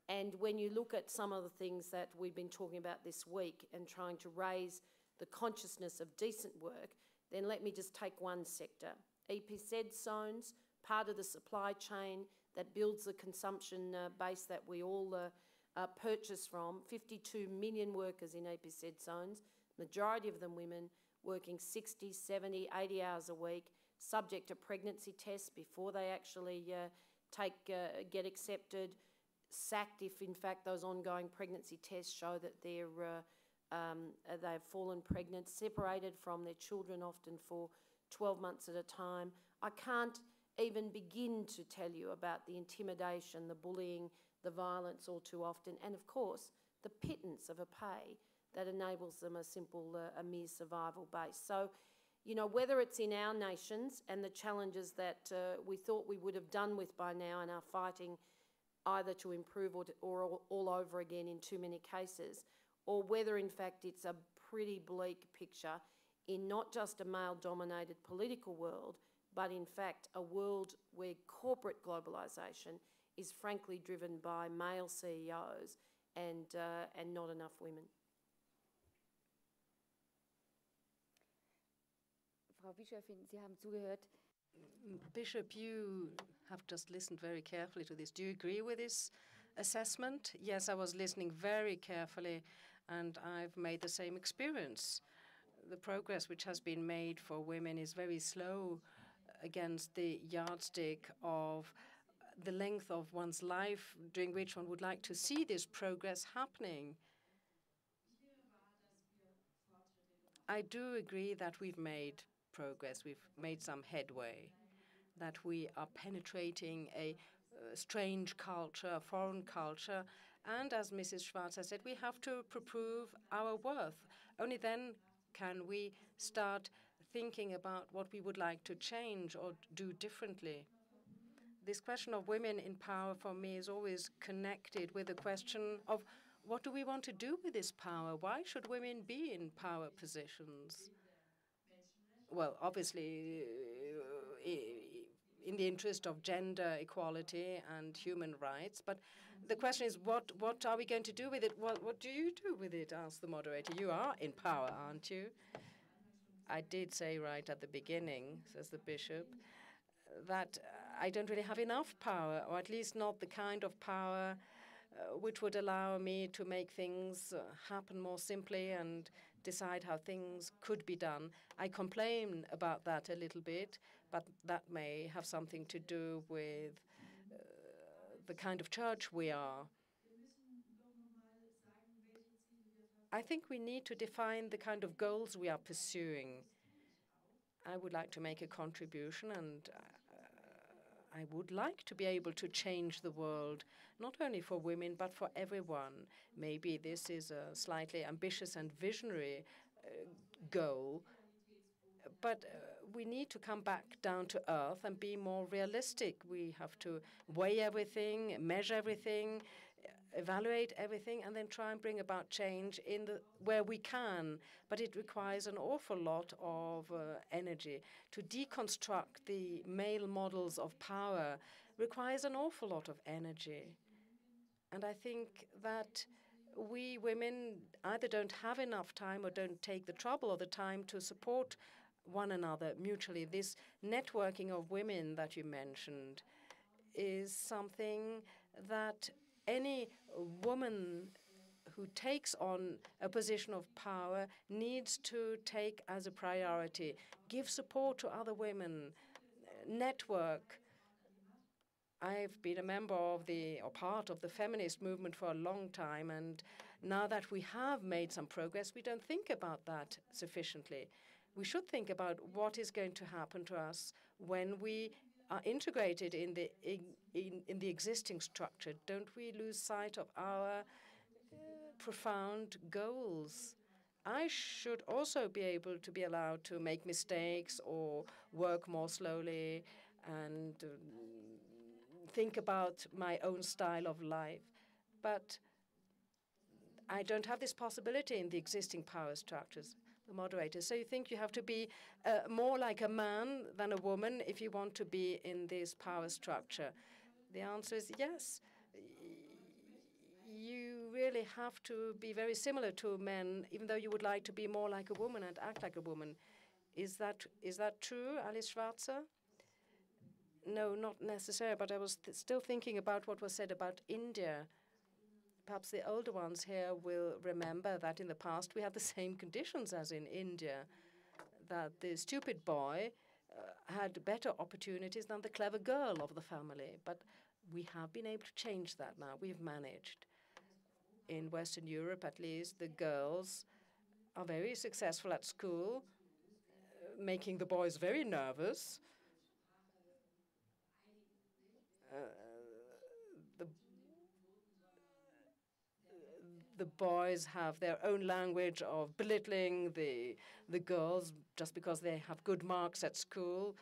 And when you look at some of the things that we've been talking about this week and trying to raise the consciousness of decent work, then let me just take one sector. EPZ zones, part of the supply chain that builds the consumption base that we all purchase from. 52 million workers in EPZ zones, majority of them women, working 60, 70, 80 hours a week, subject to pregnancy tests before they actually get accepted, sacked if in fact those ongoing pregnancy tests show that they've fallen pregnant, separated from their children often for 12 months at a time. I can't even begin to tell you about the intimidation, the bullying, the violence all too often, and of course the pittance of a pay that enables them a mere survival base. So, whether it's in our nations and the challenges that we thought we would have done with by now and are fighting either to improve or all over again in too many cases, or whether in fact it's a pretty bleak picture in not just a male-dominated political world, but in fact a world where corporate globalisation is frankly driven by male CEOs and not enough women. Frau Bischöfin, Sie haben zugehört. Bishop, you have just listened very carefully to this. Do you agree with this assessment? Yes, I was listening very carefully, and I've made the same experience. The progress which has been made for women is very slow against the yardstick of the length of one's life during which one would like to see this progress happening. I do agree that we've made progress, we've made some headway, that we are penetrating a strange culture, a foreign culture, and as Mrs. Schwarzer said, we have to prove our worth. Only then can we start thinking about what we would like to change or do differently. This question of women in power for me is always connected with the question of what do we want to do with this power? Why should women be in power positions? Well, obviously, in the interest of gender equality and human rights. But the question is, what are we going to do with it? Well, what do you do with it? Asked the moderator. You are in power, aren't you? I did say right at the beginning, says the bishop, that I don't really have enough power, or at least not the kind of power which would allow me to make things happen more simply and decide how things could be done. I complain about that a little bit, but that may have something to do with the kind of church we are. I think we need to define the kind of goals we are pursuing. I would like to make a contribution, and I would like to be able to change the world, not only for women, but for everyone. Maybe this is a slightly ambitious and visionary goal, but we need to come back down to earth and be more realistic. We have to weigh everything, measure everything, evaluate everything, and then try and bring about change in where we can. But it requires an awful lot of energy. To deconstruct the male models of power requires an awful lot of energy. And I think that we women either don't have enough time or don't take the trouble or the time to support one another mutually. This networking of women that you mentioned is something that any woman who takes on a position of power needs to take as a priority. Give support to other women, network. I've been a member of or part of the feminist movement for a long time, and now that we have made some progress, we don't think about that sufficiently. We should think about what is going to happen to us when we are integrated in the existing structure. Don't we lose sight of our profound goals? I should also be able to be allowed to make mistakes or work more slowly and think about my own style of life. But I don't have this possibility in the existing power structures. The moderator. So you think you have to be more like a man than a woman if you want to be in this power structure? The answer is yes. You really have to be very similar to men, even though you would like to be more like a woman and act like a woman. Is that true, Alice Schwarzer? No, not necessarily, but I was still thinking about what was said about India. Perhaps the older ones here will remember that in the past we had the same conditions as in India, that the stupid boy had better opportunities than the clever girl of the family. But we have been able to change that now. We've managed. In Western Europe, at least, the girls are very successful at school, making the boys very nervous. The boys have their own language of belittling the girls just because they have good marks at school.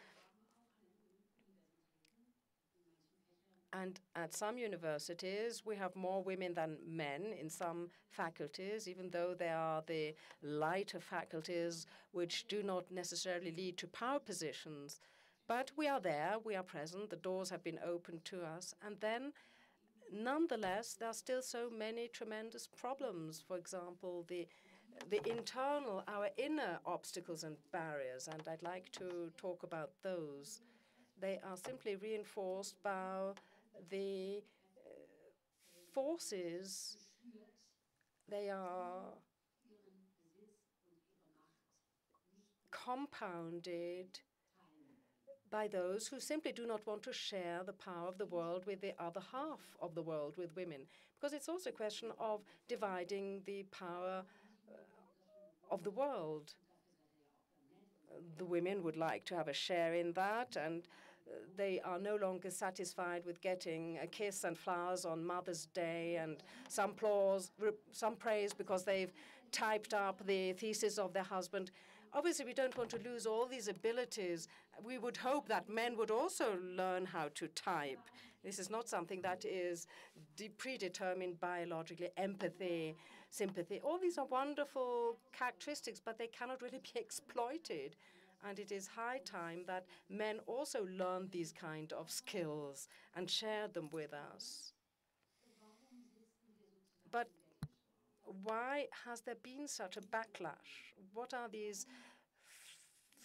And at some universities, we have more women than men in some faculties, even though they are the lighter faculties, which do not necessarily lead to power positions. But we are there, we are present, the doors have been opened to us. And then, nonetheless, there are still so many tremendous problems. For example, the internal, our inner obstacles and barriers, and I'd like to talk about those. They are simply reinforced by the forces. They are compounded by those who simply do not want to share the power of the world with the other half of the world, with women. Because it's also a question of dividing the power of the world. The women would like to have a share in that, and they are no longer satisfied with getting a kiss and flowers on Mother's Day and some praise because they've typed up the thesis of their husband. Obviously, we don't want to lose all these abilities. We would hope that men would also learn how to type. This is not something that is predetermined biologically. Empathy, sympathy, all these are wonderful characteristics, but they cannot really be exploited. And it is high time that men also learn these kind of skills and share them with us. But why has there been such a backlash? What are these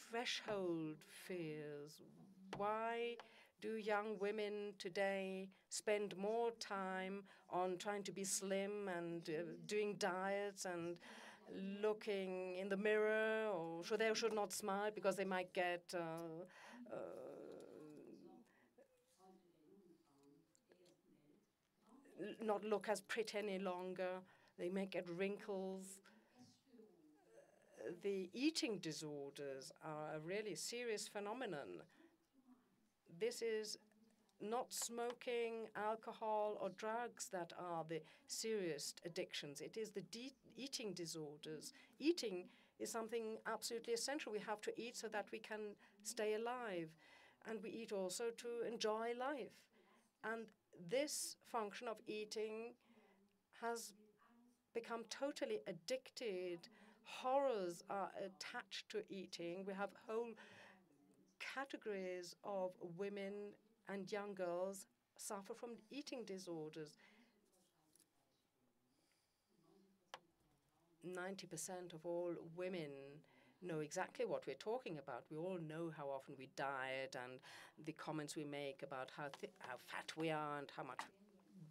threshold fears? Why do young women today spend more time on trying to be slim and doing diets and looking in the mirror, or should they or should not smile because they might get not look as pretty any longer. They may get wrinkles. The eating disorders are a really serious phenomenon. This is not smoking, alcohol, or drugs that are the serious addictions. It is the eating disorders. Eating is something absolutely essential. We have to eat so that we can stay alive. And we eat also to enjoy life. And this function of eating has become totally addicted. Horrors are attached to eating. We have whole categories of women and young girls suffer from eating disorders. 90% of all women know exactly what we're talking about. We all know how often we diet and the comments we make about how fat we are and how much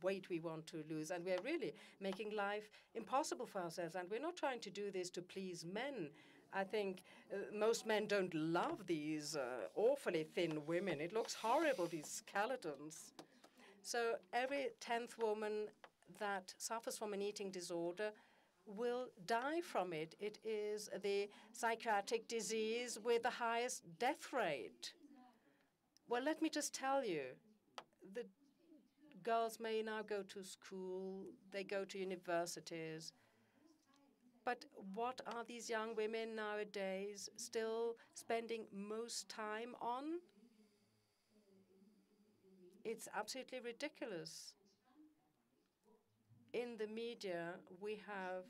weight we want to lose. And we're really making life impossible for ourselves. And we're not trying to do this to please men. I think most men don't love these awfully thin women. It looks horrible, these skeletons. So every 10th woman that suffers from an eating disorder will die from it. It is the psychiatric disease with the highest death rate. Well, let me just tell you, the girls may now go to school, they go to universities, but what are these young women nowadays still spending most time on? It's absolutely ridiculous. In the media, we have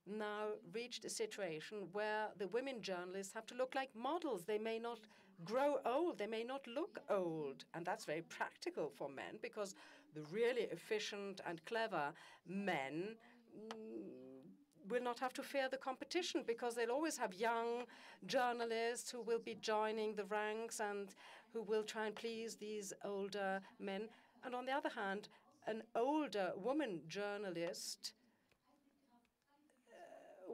now reached a situation where the women journalists have to look like models. They may not grow old, they may not look old. And that's very practical for men because the really efficient and clever men will not have to fear the competition because they'll always have young journalists who will be joining the ranks and who will try and please these older men. And on the other hand, an older woman journalist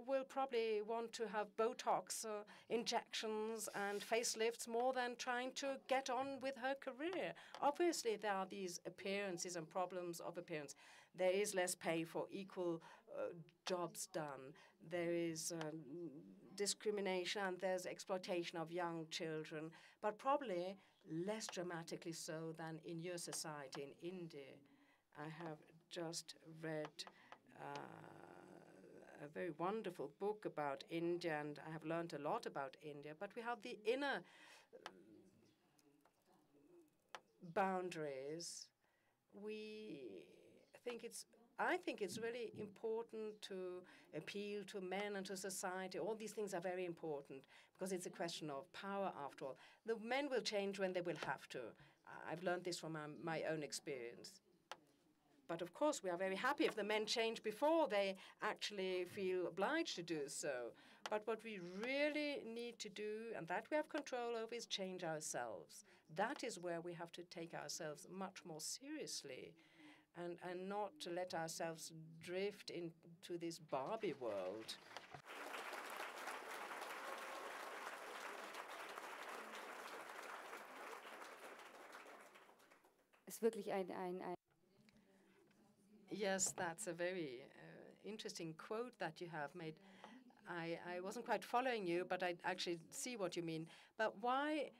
will probably want to have Botox injections and facelifts more than trying to get on with her career. Obviously, there are these appearances and problems of appearance. There is less pay for equal jobs done. There is discrimination and there's exploitation of young children, but probably less dramatically so than in your society in India. I have just read a very wonderful book about India, and I have learned a lot about India, but we have the inner boundaries. I think it's really important to appeal to men and to society. All these things are very important because it's a question of power after all. The men will change when they will have to. I've learned this from my own experience. But of course, we are very happy if the men change before they actually feel obliged to do so. But what we really need to do, and that we have control over, is change ourselves. That is where we have to take ourselves much more seriously and not to let ourselves drift into this Barbie world. Ist wirklich Yes, that's a very interesting quote that you have made. I wasn't quite following you, but I actually see what you mean. But why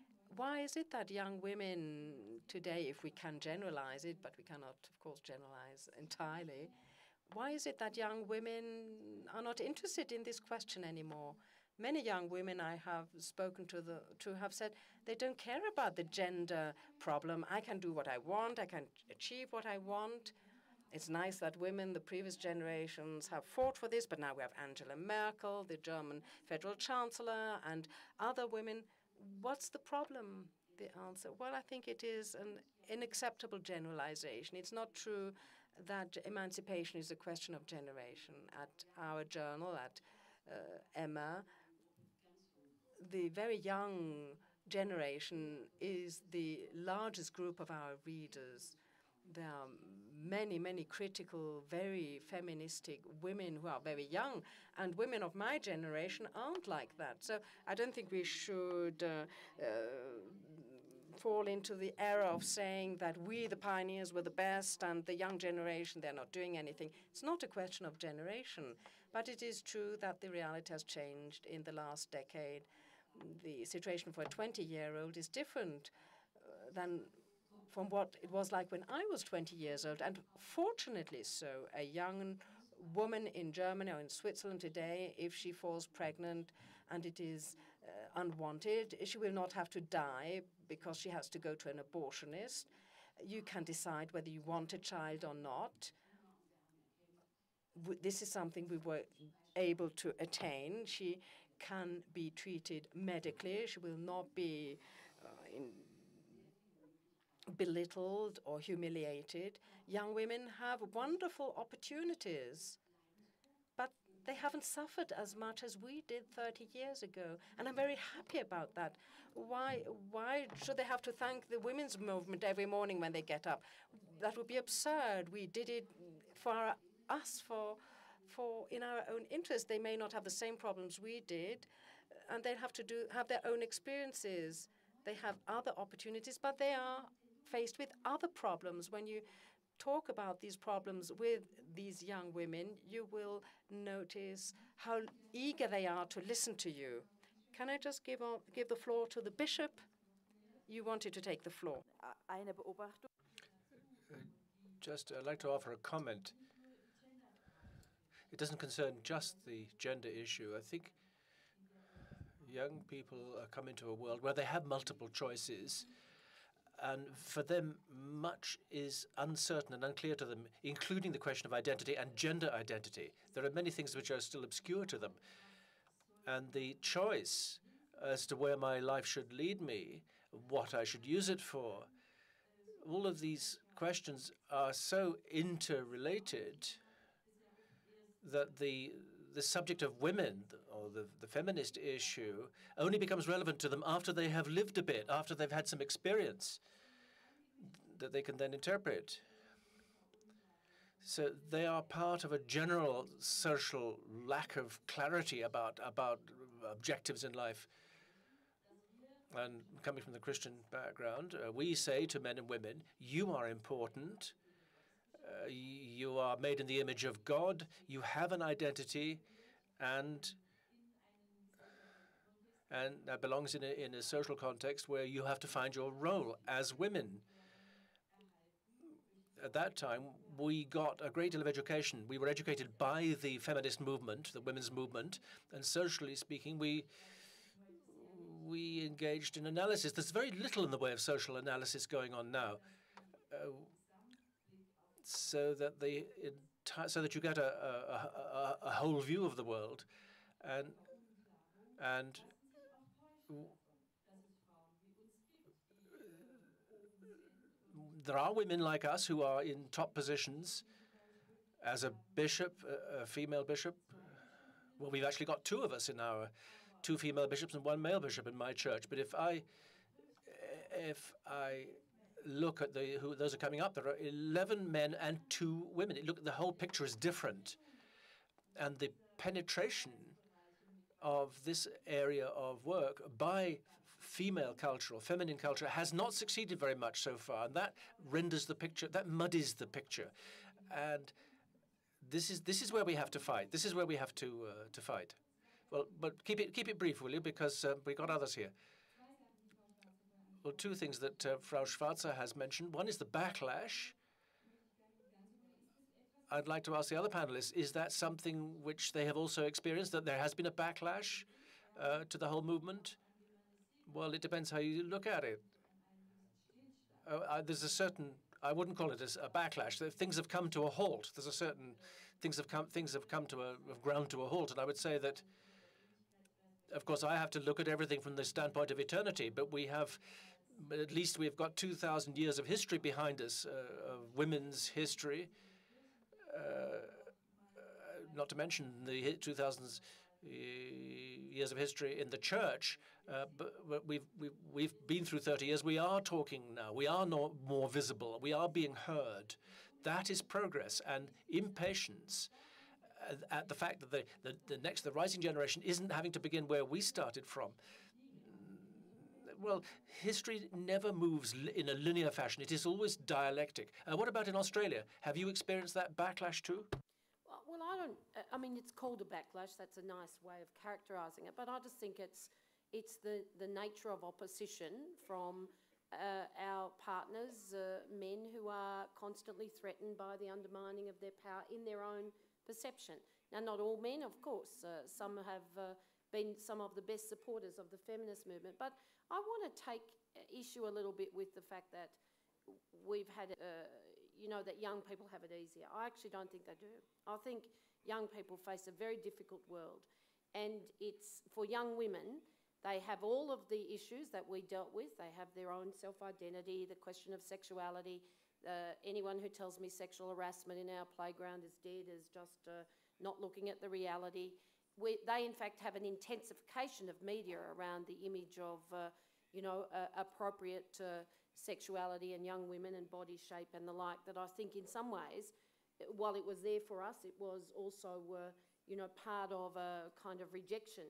is it that young women today, if we can generalize it, but we cannot, of course, generalize entirely, why is it that young women are not interested in this question anymore? Many young women I have spoken to have said they don't care about the gender problem. I can do what I want. I can achieve what I want. It's nice that women, the previous generations, have fought for this, but now we have Angela Merkel, the German federal chancellor, and other women. What's the problem? The answer, well, I think it is an unacceptable generalization. It's not true that emancipation is a question of generation. At our journal, at Emma, the very young generation is the largest group of our readers. There are many, many critical, very feministic women who are very young, and women of my generation aren't like that. So I don't think we should fall into the error of saying that we, the pioneers, were the best, and the young generation, they're not doing anything. It's not a question of generation, but it is true that the reality has changed in the last decade. The situation for a 20-year-old is different than from what it was like when I was 20 years old, and fortunately so. A young woman in Germany or in Switzerland today, if she falls pregnant and it is unwanted, she will not have to die because she has to go to an abortionist. You can decide whether you want a child or not. This is something we were able to attain. She can be treated medically. She will not be belittled or humiliated. Young women have wonderful opportunities, but they haven't suffered as much as we did 30 years ago, and I'm very happy about that. Why should they have to thank the women's movement every morning when they get up? That would be absurd. We did it for us, for in our own interest. They may not have the same problems we did, and they'll have to have their own experiences. They have other opportunities, but they are faced with other problems. When you talk about these problems with these young women, you will notice how eager they are to listen to you. Can I just give the floor to the bishop? You wanted to take the floor. Eine Beobachtung. I'd like to offer a comment. It doesn't concern just the gender issue. I think young people come into a world where they have multiple choices, and for them, much is uncertain and unclear to them, including the question of identity and gender identity. There are many things which are still obscure to them. And the choice as to where my life should lead me, what I should use it for, all of these questions are so interrelated that the subject of women, or the feminist issue, only becomes relevant to them after they have lived a bit, after they've had some experience that they can then interpret. So they are part of a general social lack of clarity about objectives in life. And coming from the Christian background, we say to men and women, you are important. You are made in the image of God. You have an identity, and that belongs in a social context where you have to find your role as women. At that time, we got a great deal of education. We were educated by the feminist movement, the women's movement, and socially speaking, we engaged in analysis. There's very little in the way of social analysis going on now, so that you get a whole view of the world, and there are women like us who are in top positions. As a bishop, a female bishop, well, we've actually got two of us in our, two female bishops and one male bishop in my church. But if I look at who those are coming up, there are 11 men and 2 women. Look, the whole picture is different, and the penetration of this area of work by female culture or feminine culture has not succeeded very much so far, and that renders the picture, that muddies the picture, and this is where we have to fight. This is where we have to fight. Well, but keep it brief, will you? Because we've got others here. Well, two things that Frau Schwarzer has mentioned. One is the backlash. I'd like to ask the other panelists, is that something which they have also experienced, that there has been a backlash to the whole movement? Well, it depends how you look at it. There's a certain, I wouldn't call it a backlash. Things have come to a halt. There's a certain, things have ground to a halt. And I would say that, of course, I have to look at everything from the standpoint of eternity, but at least we've got 2,000 years of history behind us, of women's history, not to mention the 2,000 years of history in the church. But we've been through 30 years. We are talking now. We are more visible. We are being heard. That is progress, and impatience at the fact that the rising generation isn't having to begin where we started from. Well, history never moves in a linear fashion. It is always dialectic. What about in Australia? Have you experienced that backlash too? Well, I mean, it's called a backlash. That's a nice way of characterising it. But I just think it's the nature of opposition from our partners, men who are constantly threatened by the undermining of their power in their own perception. Now, not all men, of course. Some have been some of the best supporters of the feminist movement. But I want to take issue a little bit with the fact that we've had, that young people have it easier. I actually don't think they do. I think young people face a very difficult world. And it's, for young women, they have all of the issues that we dealt with. They have their own self-identity, the question of sexuality. Anyone who tells me sexual harassment in our playground is dead is just not looking at the reality. They, in fact, have an intensification of media around the image of, appropriate sexuality and young women and body shape and the like, that I think in some ways, while it was there for us, it was also, part of a kind of rejection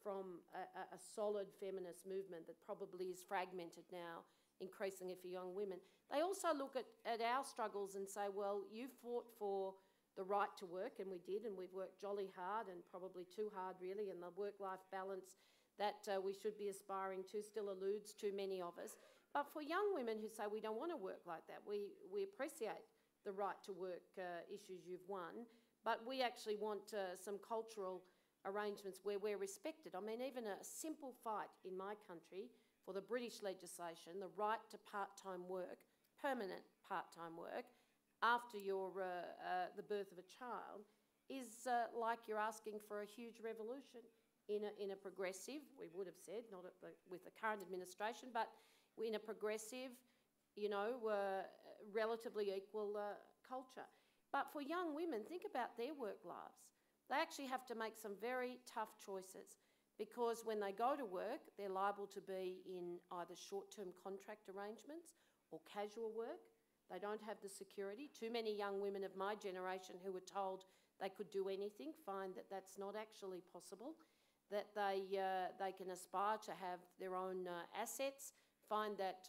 from a solid feminist movement that probably is fragmented now, increasingly for young women. They also look at our struggles and say, well, you fought for the right to work, and we did, and we've worked jolly hard, and probably too hard really, and the work-life balance that we should be aspiring to still eludes too many of us. But for young women who say we don't want to work like that, we appreciate the right to work issues you've won, but we actually want some cultural arrangements where we're respected. I mean, even a simple fight in my country for the British legislation, the right to part-time work, permanent part-time work, after the birth of a child, is like you're asking for a huge revolution in a progressive, we would have said, not with the current administration, but in a progressive, relatively equal culture. But for young women, think about their work lives. They actually have to make some very tough choices, because when they go to work, they're liable to be in either short-term contract arrangements or casual work. They don't have the security. Too many young women of my generation who were told they could do anything find that that's not actually possible, that they can aspire to have their own assets, find that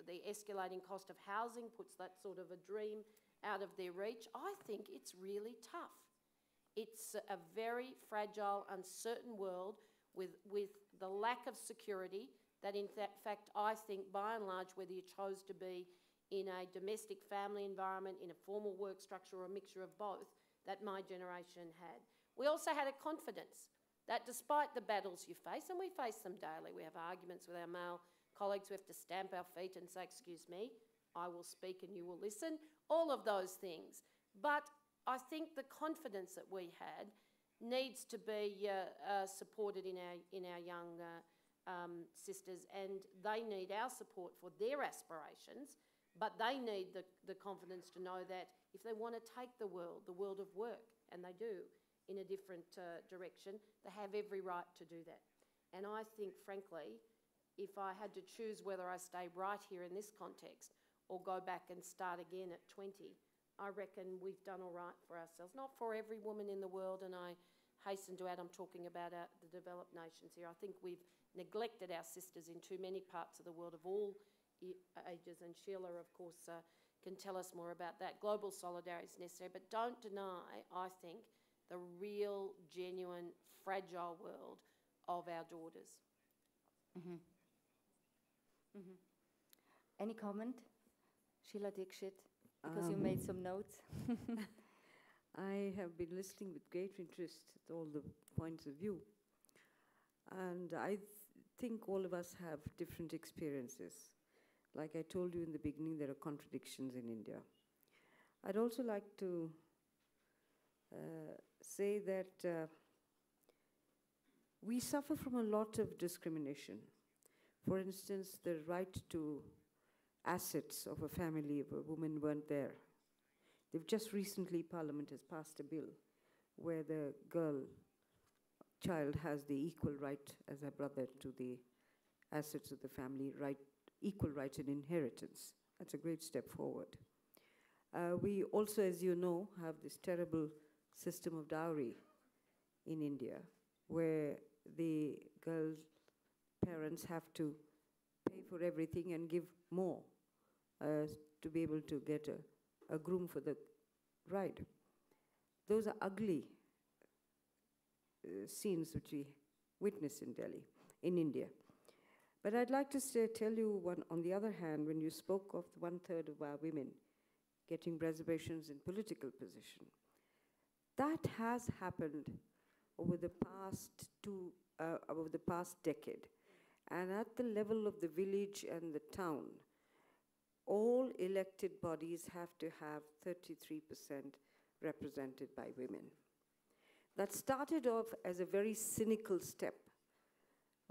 the escalating cost of housing puts that sort of a dream out of their reach. I think it's really tough. It's a very fragile, uncertain world with the lack of security that, in fact, I think by and large, whether you chose to be in a domestic family environment, in a formal work structure, or a mixture of both, that my generation had. We also had a confidence that despite the battles you face, and we face them daily, we have arguments with our male colleagues, we have to stamp our feet and say, excuse me, I will speak and you will listen, all of those things. But I think the confidence that we had needs to be supported in our young sisters, and they need our support for their aspirations, but they need the confidence to know that if they want to take the world of work, and they do, in a different direction, they have every right to do that. And I think, frankly, if I had to choose whether I stay right here in this context or go back and start again at 20, I reckon we've done all right for ourselves. Not for every woman in the world, and I hasten to add, I'm talking about the developed nations here. I think we've neglected our sisters in too many parts of the world of all ages, and Sheila, of course, can tell us more about that. Global solidarity is necessary, but don't deny, I think, the real, genuine, fragile world of our daughters. Any comment? Sheila, Dikshit, because you made some notes. I have been listening with great interest to all the points of view. And I think all of us have different experiences. Like I told you in the beginning, there are contradictions in India. I'd also like to say that we suffer from a lot of discrimination. For instance, the right to assets of a family where women weren't there. They've just recently, Parliament has passed a bill where the child has the equal right as a brother to the assets of the family, equal rights in inheritance. That's a great step forward. We also, as you know, have this terrible system of dowry in India, where the girl parents have to pay for everything and give more to be able to get a groom for the bride. Those are ugly scenes which we witness in Delhi, in India. But I'd like to tell you one, on the other hand, when you spoke of 1/3 of our women getting reservations in political position, that has happened over the past decade. And at the level of the village and the town, all elected bodies have to have 33% represented by women. That started off as a very cynical step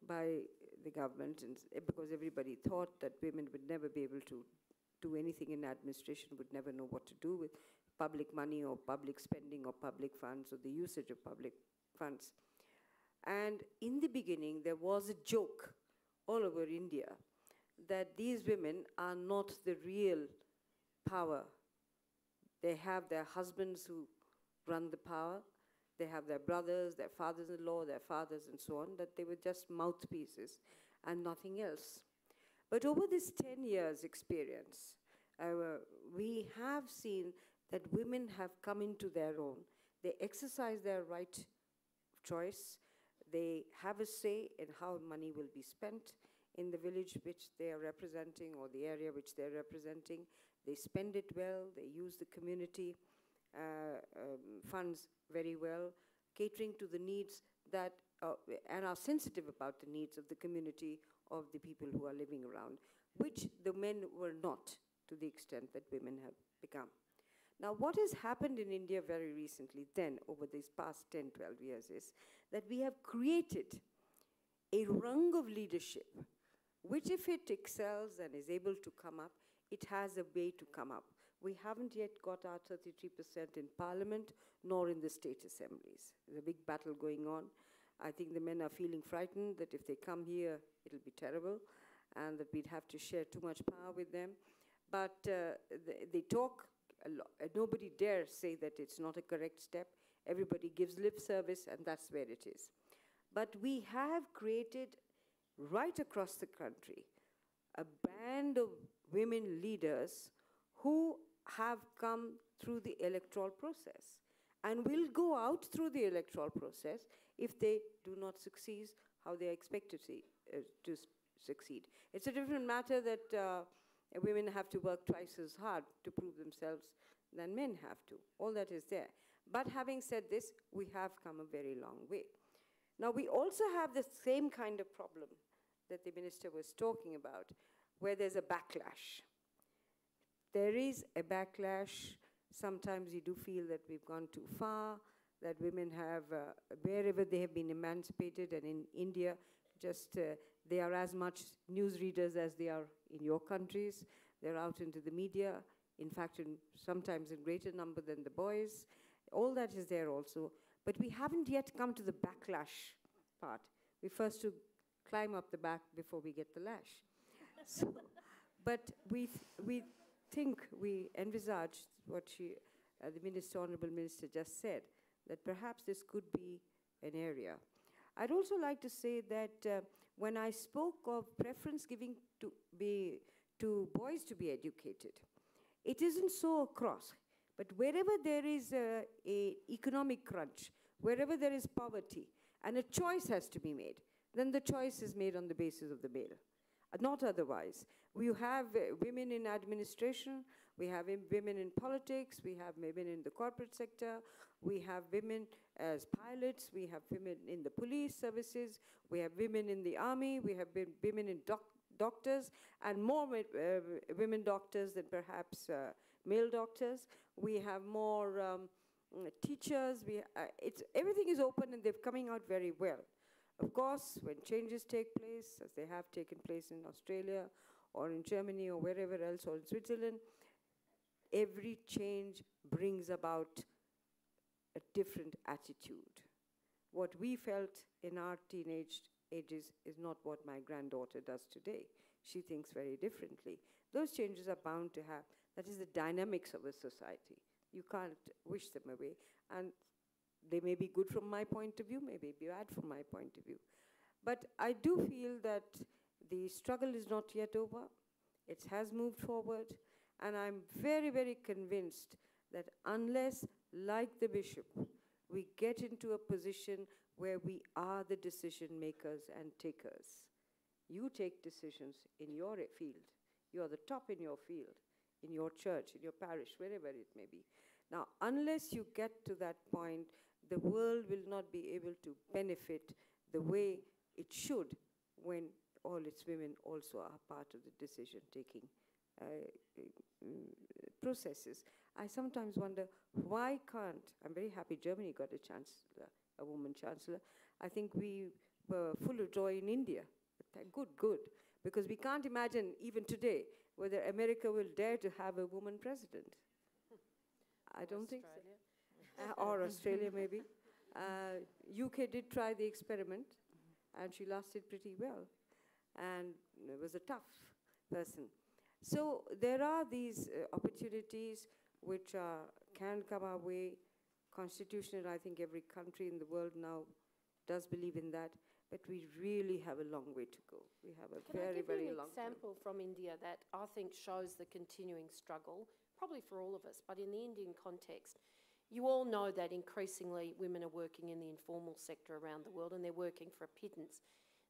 by the government, and because everybody thought that women would never be able to do anything in administration, would never know what to do with public money or public spending or public funds or the usage of public funds. And in the beginning, there was a joke all over India that these women are not the real power. They have their husbands who run the power. They have their brothers, their fathers-in-law, their fathers, and so on, that they were just mouthpieces and nothing else. But over this 10 years experience, we have seen that women have come into their own. They exercise their right of choice. They have a say in how money will be spent in the village which they are representing or the area which they're representing. They spend it well. They use the community funds very well, catering to the needs that, and are sensitive about the needs of the community of the people who are living around, which the men were not to the extent that women have become. Now, what has happened in India very recently then, over these past 10, 12 years, is that we have created a rung of leadership, which if it excels and is able to come up, it has a way to come up. We haven't yet got our 33% in Parliament, nor in the state assemblies. There's a big battle going on. I think the men are feeling frightened that if they come here, it'll be terrible, and that we'd have to share too much power with them. But they talk a lot. Nobody dares say that it's not a correct step. Everybody gives lip service, and that's where it is. But we have created, right across the country, a band of women leaders who have come through the electoral process and will go out through the electoral process if they do not succeed how they are expected to succeed. It's a different matter that women have to work twice as hard to prove themselves than men have to. All that is there. But having said this, we have come a very long way. Now, we also have the same kind of problem that the minister was talking about, where there's a backlash. There is a backlash. Sometimes you do feel that we've gone too far, that women have, wherever they have been emancipated, and in India, just they are as much newsreaders as they are in your countries. They're out into the media, in fact, sometimes in greater number than the boys. All that is there also. But we haven't yet come to the backlash part. We first to climb up the back before we get the lash. So, but we envisage what the Honorable Minister just said, that perhaps this could be an area. I'd also like to say that when I spoke of preference giving to boys to be educated, it isn't so across, But wherever there is a economic crunch, wherever there is poverty, and a choice has to be made, then the choice is made on the basis of the male, not otherwise. We have women in administration, we have women in politics, we have women in the corporate sector, we have women as pilots, we have women in the police services, we have women in the army, we have women in doctors, and more women doctors than perhaps male doctors. We have more teachers. Everything is open and they're coming out very well. Of course, when changes take place, as they have taken place in Australia or in Germany or wherever else, or in Switzerland, every change brings about a different attitude. What we felt in our teenage ages is not what my granddaughter does today. She thinks very differently. Those changes are bound to have. That is the dynamics of a society. You can't wish them away. And they may be good from my point of view, maybe bad from my point of view. But I do feel that the struggle is not yet over. It has moved forward. And I'm very, very convinced that unless, like the bishop, we get into a position where we are the decision makers and takers. You take decisions in your field. You are the top in your field, in your church, in your parish, wherever it may be. Now, unless you get to that point, the world will not be able to benefit the way it should when all its women also are part of the decision-taking processes. I sometimes wonder, why can't, I'm very happy Germany got a chancellor, a woman chancellor. I think we were full of joy in India. Good, because we can't imagine even today whether America will dare to have a woman president. I don't think so. Or Australia maybe. UK did try the experiment and she lasted pretty well and was a tough person. So there are these opportunities which can come our way. Constitutional, I think every country in the world now does believe in that, but we really have a long way to go. We have a very, very long way. Can I give you an example from India that I think shows the continuing struggle, probably for all of us, but in the Indian context? You all know that increasingly women are working in the informal sector around the world and they're working for a pittance.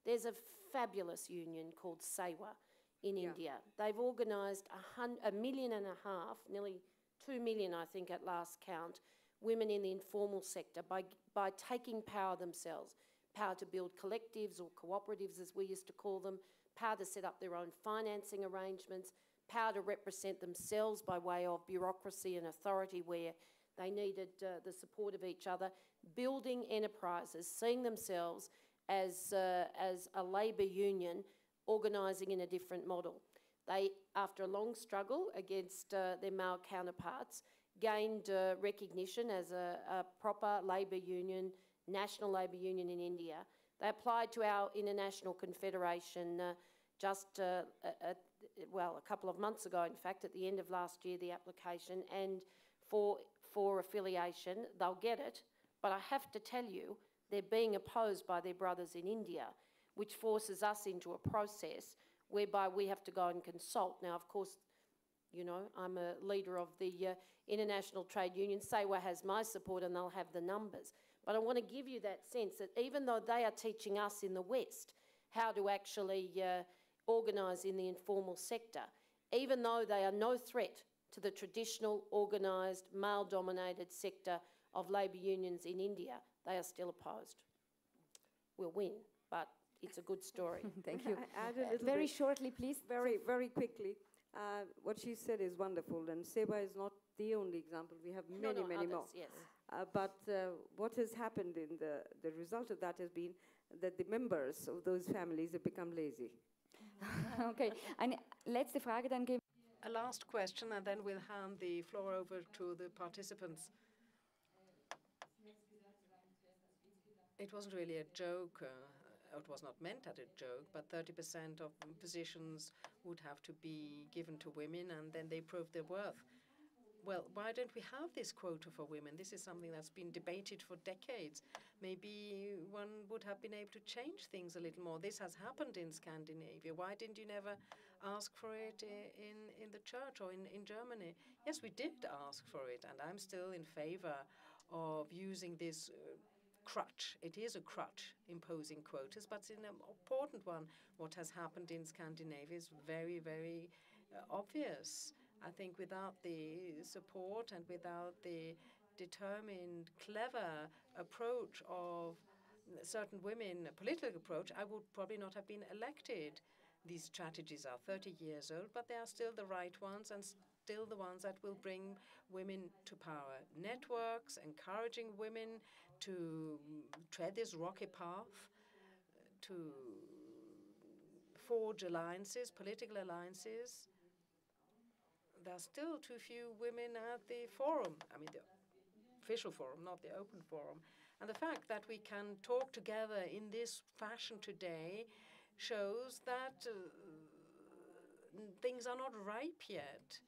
There's a fabulous union called SEWA in India. They've organised 1.5 million, nearly 2 million, I think, at last count, women in the informal sector by taking power themselves, power to build collectives or cooperatives, as we used to call them, power to set up their own financing arrangements, power to represent themselves by way of bureaucracy and authority where they needed the support of each other, building enterprises, seeing themselves as a labour union organising in a different model. They, after a long struggle against their male counterparts, gained recognition as a proper labour union, national labour union in India. They applied to our International Confederation a couple of months ago, in fact, at the end of last year, the application, and for affiliation, they'll get it. But I have to tell you, they're being opposed by their brothers in India, which forces us into a process whereby we have to go and consult. Now, of course, you know, I'm a leader of the International Trade Union. SEWA has my support and they'll have the numbers. But I want to give you that sense that even though they are teaching us in the West how to actually organise in the informal sector, even though they are no threat to the traditional organised, male-dominated sector of labour unions in India, they are still opposed. We'll win, but it's a good story. Thank you. Add a little very bit. shortly, please. Very, very quickly. What she said is wonderful, and SEWA is not the only example. We have many, many others, more. yes. But what has happened in the result of that has been that the members of those families have become lazy. Okay, eine letzte Frage dann geben. A last question, and then we'll hand the floor over to the participants. It wasn't really a joke. It was not meant as a joke, but 30% of positions would have to be given to women, and then they prove their worth. Well, why don't we have this quota for women? This is something that's been debated for decades. Maybe one would have been able to change things a little more. This has happened in Scandinavia. Why didn't you never ask for it in the church or in Germany. Yes, we did ask for it, and I'm still in favor of using this crutch. It is a crutch, imposing quotas, but it's an important one. What has happened in Scandinavia is very, very obvious. I think without the support and without the determined, clever approach of certain women, a political approach, I would probably not have been elected. These strategies are 30 years old, but they are still the right ones and still the ones that will bring women to power. Networks, encouraging women to tread this rocky path, to forge alliances, political alliances. There are still too few women at the forum. I mean, the official forum, not the open forum. And the fact that we can talk together in this fashion today shows that things are not ripe yet.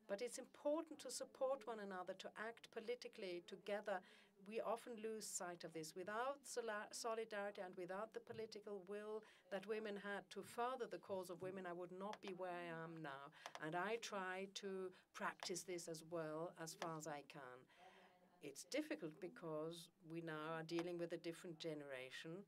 But it's important to support one another, to act politically together. We often lose sight of this. Without solidarity and without the political will that women had to further the cause of women, I would not be where I am now. And I try to practice this as well as far as I can. It's difficult because we now are dealing with a different generation,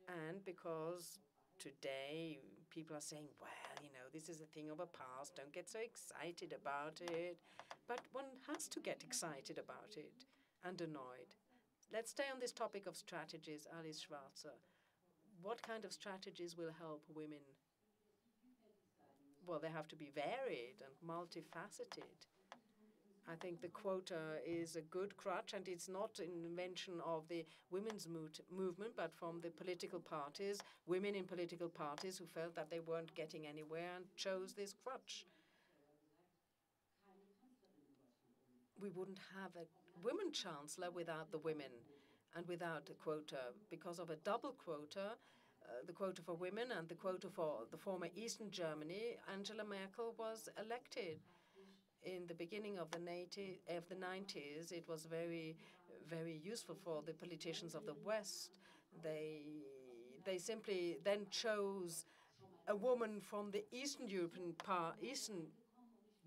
and because today people are saying, well, you know, this is a thing of a past, don't get so excited about it. But one has to get excited about it and annoyed. Let's stay on this topic of strategies, Alice Schwarzer. What kind of strategies will help women? Well, they have to be varied and multifaceted. I think the quota is a good crutch, and it's not an invention of the women's movement, but from the political parties, women in political parties who felt that they weren't getting anywhere and chose this crutch. We wouldn't have a women chancellor without the women and without a quota. Because of a double quota, the quota for women and the quota for the former Eastern Germany, Angela Merkel was elected. In the beginning of the 90s, it was very, very useful for the politicians of the West. They simply then chose a woman from the Eastern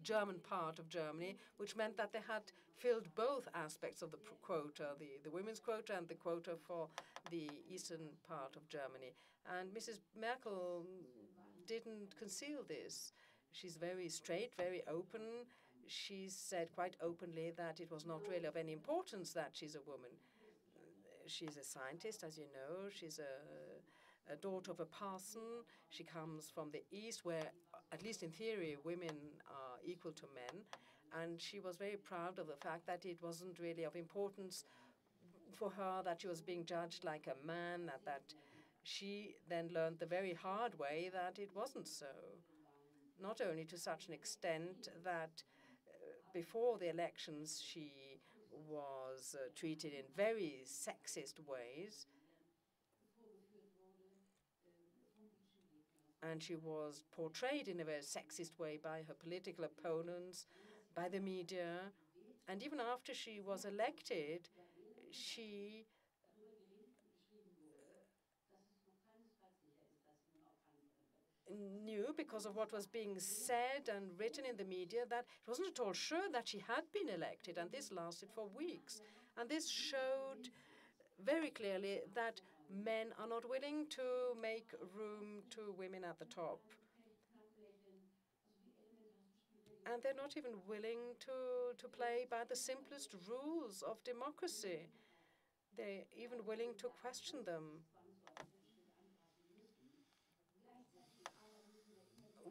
German part of Germany, which meant that they had filled both aspects of the quota, the women's quota and the quota for the eastern part of Germany. And Mrs. Merkel didn't conceal this. She's very straight, very open. She said quite openly that it was not really of any importance that she's a woman. She's a scientist, as you know. She's a daughter of a parson. She comes from the East, where, at least in theory, women are equal to men. And she was very proud of the fact that it wasn't really of importance for her that she was being judged like a man, that she then learned the very hard way that it wasn't so. Not only to such an extent that before the elections she was treated in very sexist ways, and she was portrayed in a very sexist way by her political opponents, by the media. And even after she was elected, she knew, because of what was being said and written in the media, that it wasn't at all sure that she had been elected, and this lasted for weeks. And this showed very clearly that men are not willing to make room to women at the top. And they're not even willing to play by the simplest rules of democracy. They're even willing to question them.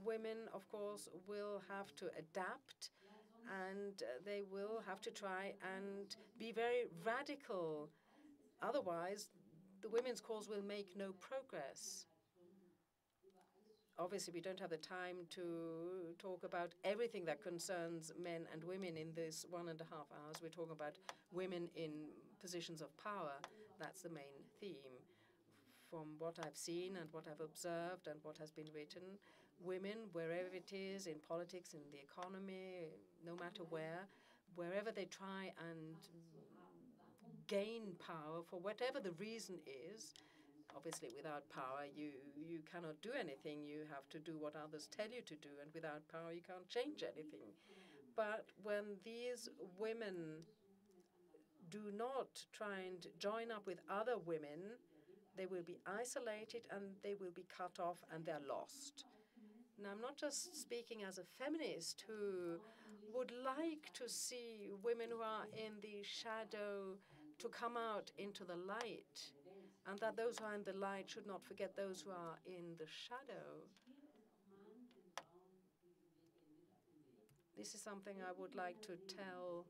Women, of course, will have to adapt, and they will have to try and be very radical. Otherwise, the women's cause will make no progress. Obviously, we don't have the time to talk about everything that concerns men and women in this 1.5 hours. We're talking about women in positions of power. That's the main theme. From what I've seen and what I've observed and what has been written, women, wherever it is, in politics, in the economy, no matter where, wherever they try and gain power, for whatever the reason is, Obviously, without power, you cannot do anything. You have to do what others tell you to do, and without power, you can't change anything. But when these women do not try and join up with other women, they will be isolated and they will be cut off and they're lost. Now, I'm not just speaking as a feminist who would like to see women who are in the shadow to come out into the light, and that those who are in the light should not forget those who are in the shadow. This is something I would like to tell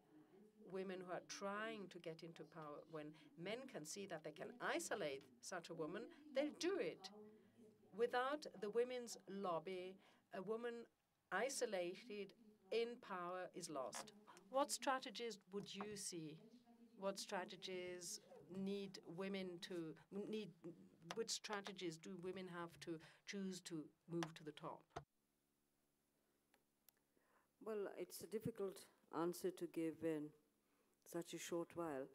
women who are trying to get into power. When men can see that they can isolate such a woman, they'll do it. Without the women's lobby, a woman isolated in power is lost. What strategies would you see? What strategies need women to need? Which strategies do women have to choose to move to the top? Well, it's a difficult answer to give in such a short while,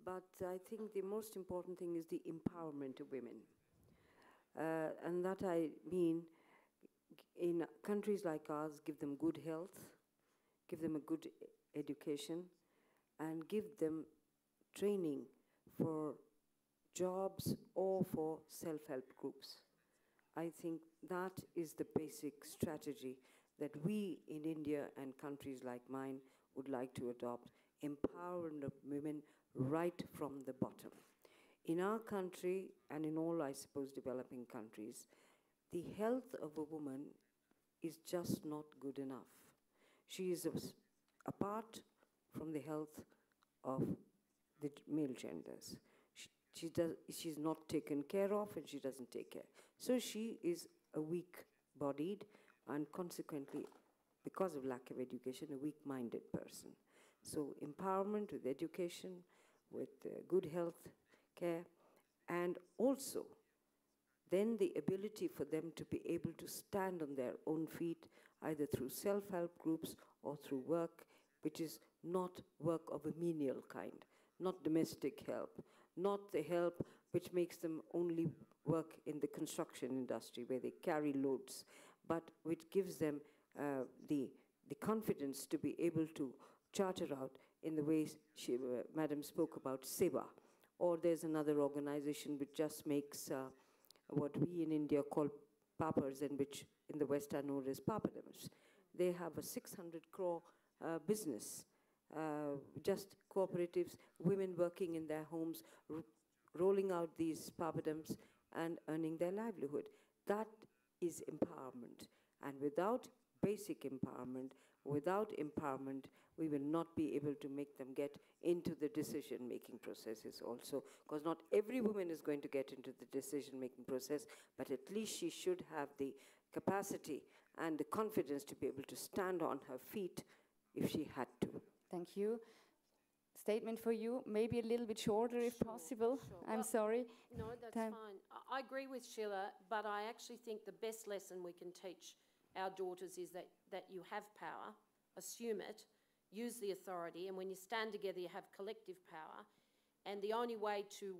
but I think the most important thing is the empowerment of women. And that I mean, in countries like ours, give them good health, give them a good education, and give them training for jobs or for self-help groups. I think that is the basic strategy that we in India and countries like mine would like to adopt, empowerment of women right from the bottom. In our country, and in all, I suppose, developing countries, the health of a woman is just not good enough. She is apart from the health of the male genders. She's not taken care of, and she doesn't take care. So she is a weak-bodied, and consequently, because of lack of education, a weak-minded person. So empowerment with education, with good health care, and also then the ability for them to be able to stand on their own feet, either through self-help groups or through work, which is not work of a menial kind, not domestic help, not the help which makes them only work in the construction industry where they carry loads, but which gives them the confidence to be able to charter out in the ways Madam spoke about, Seva. Or there's another organization which just makes what we in India call papas, and which in the West are known as papadams. They have a 600 crore business, just cooperatives, women working in their homes, rolling out these papadams and earning their livelihood. That is empowerment. And without basic empowerment, we will not be able to make them get into the decision-making processes also, because not every woman is going to get into the decision-making process, but at least she should have the capacity and the confidence to be able to stand on her feet if she had to. Thank you. Statement for you, maybe a little bit shorter if possible. Sure. I'm sorry. No, that's fine. I agree with Sheila, but I actually think the best lesson we can teach our daughters is that you have power, assume it, use the authority, and when you stand together, you have collective power. And the only way to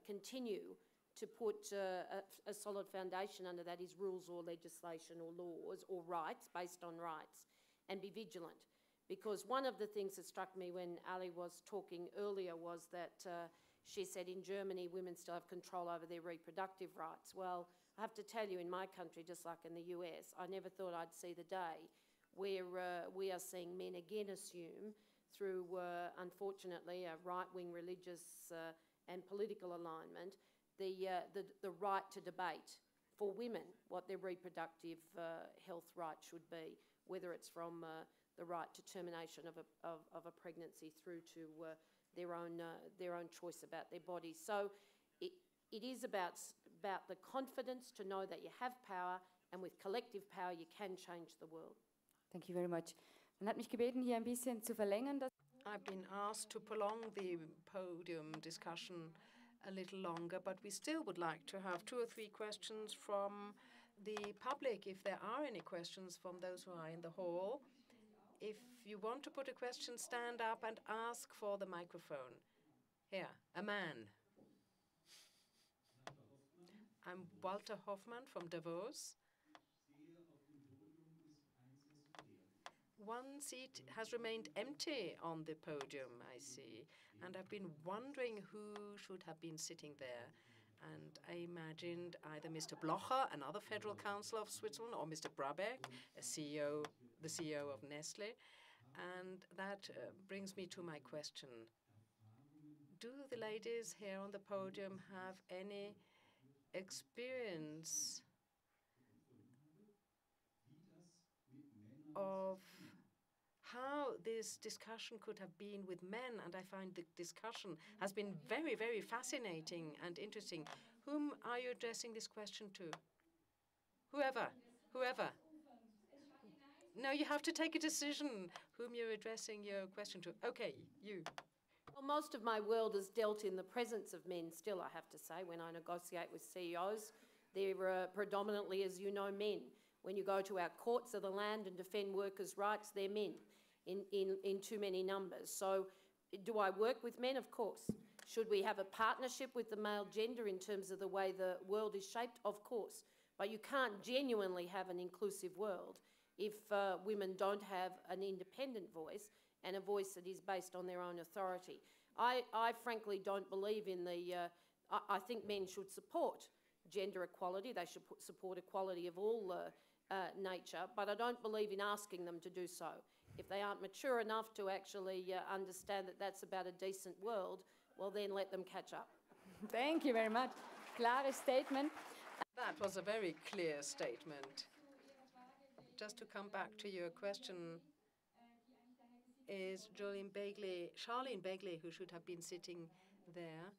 continue to put a solid foundation under that is rules or legislation or laws or rights, based on rights, and be vigilant. Because one of the things that struck me when Ali was talking earlier was that she said in Germany women still have control over their reproductive rights. Well, I have to tell you, in my country, just like in the US, I never thought I'd see the day where we are seeing men again assume, through, unfortunately, a right-wing religious and political alignment, the right to debate for women what their reproductive health right should be, whether it's from the right to termination of a pregnancy through to their own choice about their bodies. So it is about the confidence to know that you have power, and with collective power you can change the world. Thank you very much. Man hat mich gebeten, hier ein bisschen zu verlängern. I've been asked to prolong the podium discussion a little longer, but we still would like to have 2 or 3 questions from the public, if there are any questions from those who are in the hall. If you want to put a question, stand up and ask for the microphone. Here, a man. I'm Walter Hoffmann from Davos. One seat has remained empty on the podium, I see, and I've been wondering who should have been sitting there. And I imagined either Mr. Blocher, another federal councillor of Switzerland, or Mr. Brabeck, the CEO of Nestle. And that brings me to my question. Do the ladies here on the podium have any experience of how this discussion could have been with men? And I find the discussion has been very, very fascinating and interesting. Whom are you addressing this question to? Whoever. No, you have to take a decision whom you're addressing your question to. Okay, you. Well, most of my world is dealt in the presence of men still, I have to say. When I negotiate with CEOs, they're predominantly, as you know, men. When you go to our courts of the land and defend workers' rights, they're men in too many numbers. So do I work with men? Of course. Should we have a partnership with the male gender in terms of the way the world is shaped? Of course. But you can't genuinely have an inclusive world if women don't have an independent voice and a voice that is based on their own authority. I frankly don't believe in the... I think men should support gender equality. They should support equality of all nature, but I don't believe in asking them to do so. If they aren't mature enough to actually understand that that's about a decent world, well, then let them catch up. Thank you very much. Klare statement. That was a very clear statement. Just to come back to your question, is Charlene Begley, who should have been sitting there,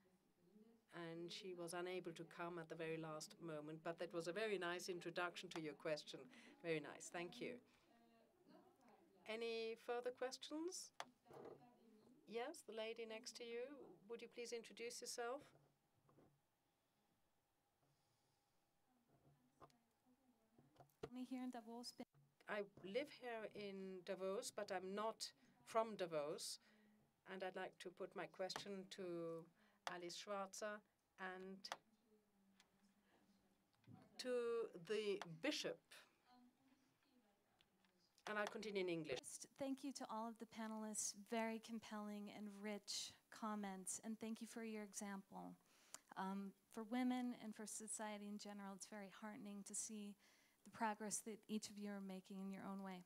and she was unable to come at the very last moment. But that was a very nice introduction to your question. Very nice. Thank you. Any further questions? Yes, the lady next to you. Would you please introduce yourself? Here in Davos. I live here in Davos, but I'm not from Davos. And I'd like to put my question to Alice Schwarzer and to the bishop. And I'll continue in English. Thank you to all of the panelists. Very compelling and rich comments. And thank you for your example. For women and for society in general, it's very heartening to see the progress that each of you are making in your own way.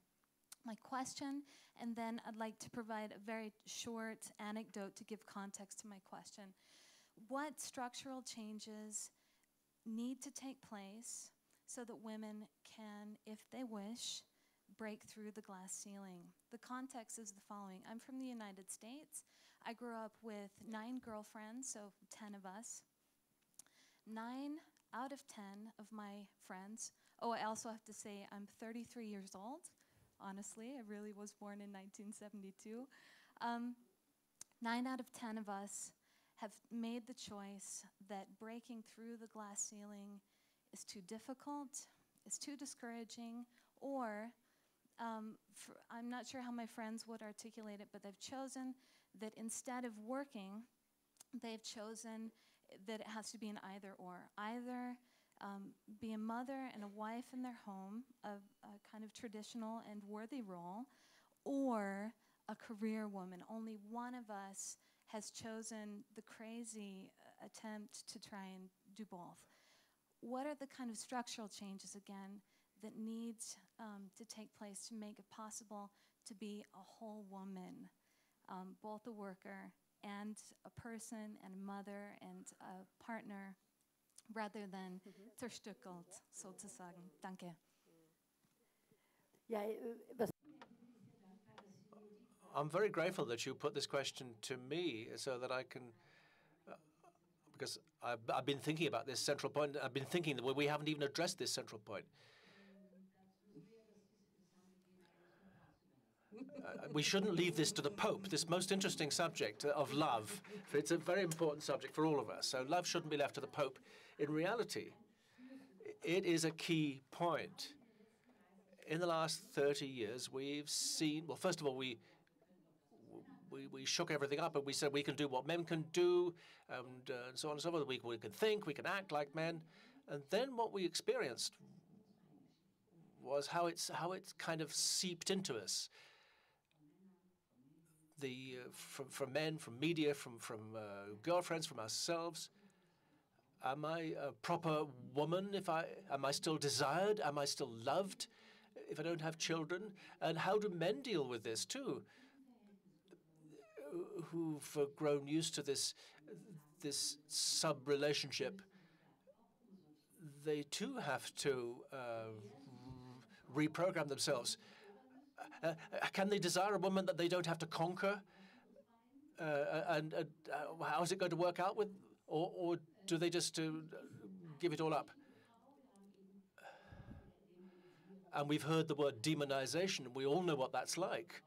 My question, and then I'd like to provide a very short anecdote to give context to my question. What structural changes need to take place so that women can, if they wish, break through the glass ceiling? The context is the following. I'm from the United States. I grew up with 9 girlfriends, so 10 of us. 9 out of 10 of my friends. Oh, I also have to say I'm 33 years old. Honestly, I really was born in 1972. 9 out of 10 of us have made the choice that breaking through the glass ceiling is too difficult, is too discouraging, or I'm not sure how my friends would articulate it, but they've chosen that instead of working, they've chosen that it has to be an either-or. Either be a mother and a wife in their home, a kind of traditional and worthy role, or a career woman. Only one of us has chosen the crazy attempt to try and do both. What are the kind of structural changes, again, that need to take place to make it possible to be a whole woman, both a worker and a person and a mother and a partner, rather than zerstückelt, sozusagen. Danke. I'm very grateful that you put this question to me so that I can, because I've been thinking about this central point. I've been thinking that we haven't even addressed this central point. We shouldn't leave this to the Pope, this most interesting subject of love. It's a very important subject for all of us. So love shouldn't be left to the Pope. In reality, it is a key point. In the last 30 years, we've seen, well, first of all, we shook everything up and we said we can do what men can do, and so on and so forth. We can think, we can act like men. And then what we experienced was how it's kind of seeped into us. From men, from media, from girlfriends, from ourselves. Am I a proper woman? Am I still desired? Am I still loved if I don't have children? And how do men deal with this too? Who've grown used to this sub-relationship, they too have to reprogram themselves. Can they desire a woman that they don't have to conquer? And how is it going to work out with, or do they just give it all up? And we've heard the word demonization. We all know what that's like.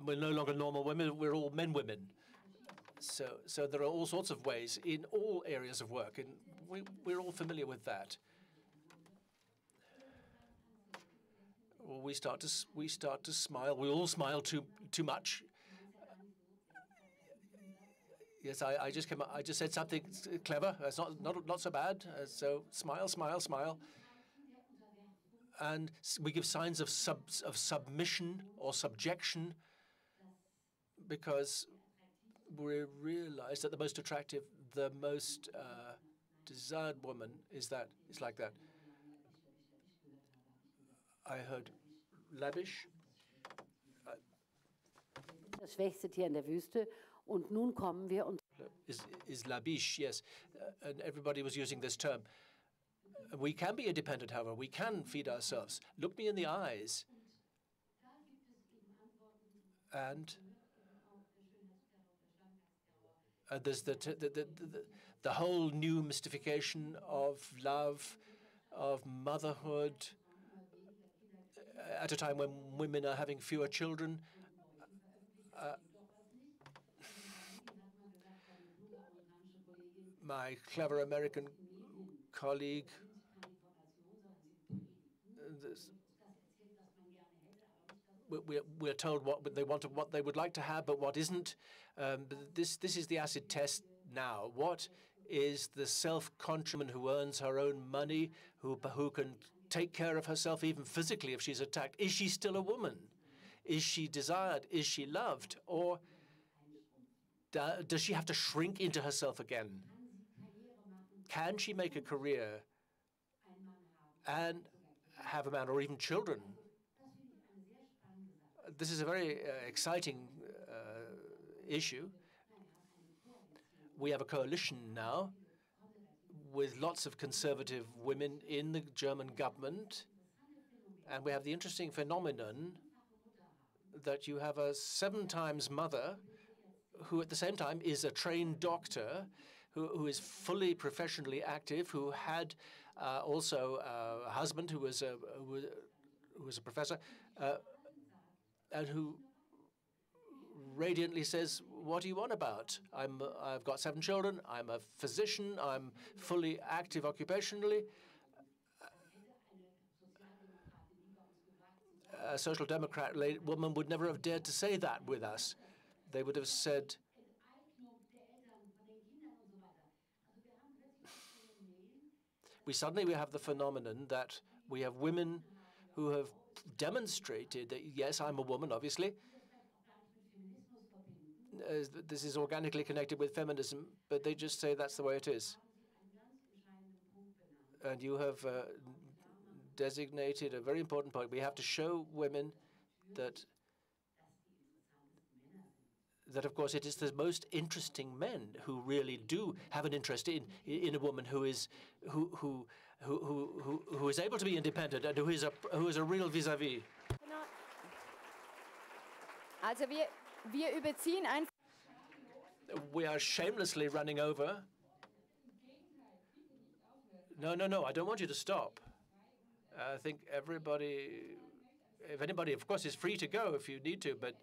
We're no longer normal women. We're all women. So there are all sorts of ways in all areas of work, and we're all familiar with that. Well, we start to smile. We all smile too much. Yes, I just came. I just said something clever. It's not so bad. So smile, smile, smile. And we give signs of submission or subjection because we realize that the most attractive, the most desired woman is like that. I heard lavish. Das schwächste Tier in der Wüste. Und nun kommen wir und is lavish, yes. And everybody was using this term. We can be independent, however. We can feed ourselves. Look me in the eyes. And there's the whole new mystification of love, of motherhood, at a time when women are having fewer children. My clever American colleague, we're told what they want, what they would like to have, but what isn't. This is the acid test now. What is the self-conscious woman who earns her own money, who can take care of herself even physically if she's attacked? Is she still a woman? Is she desired? Is she loved? Or does she have to shrink into herself again? Can she make a career and have a man or even children? This is a very exciting issue. We have a coalition now with lots of conservative women in the German government, and we have the interesting phenomenon that you have a 7-times mother who at the same time is a trained doctor, who is fully professionally active, who had also a husband who was a professor, and who radiantly says, "What do you want about? I've got 7 children. I'm a physician. I'm fully active occupationally." A social democrat woman would never have dared to say that with us. They would have said, we have the phenomenon that we have women who have demonstrated that, yes, I'm a woman, obviously. This is organically connected with feminism, but they just say that's the way it is. And you have designated a very important point. We have to show women that of course, it is the most interesting men who really do have an interest in a woman who is able to be independent and who is a real vis-a-vis. Also wir überziehen einfach. We are shamelessly running over. No, I don't want you to stop. I think if anybody, of course, is free to go if you need to, but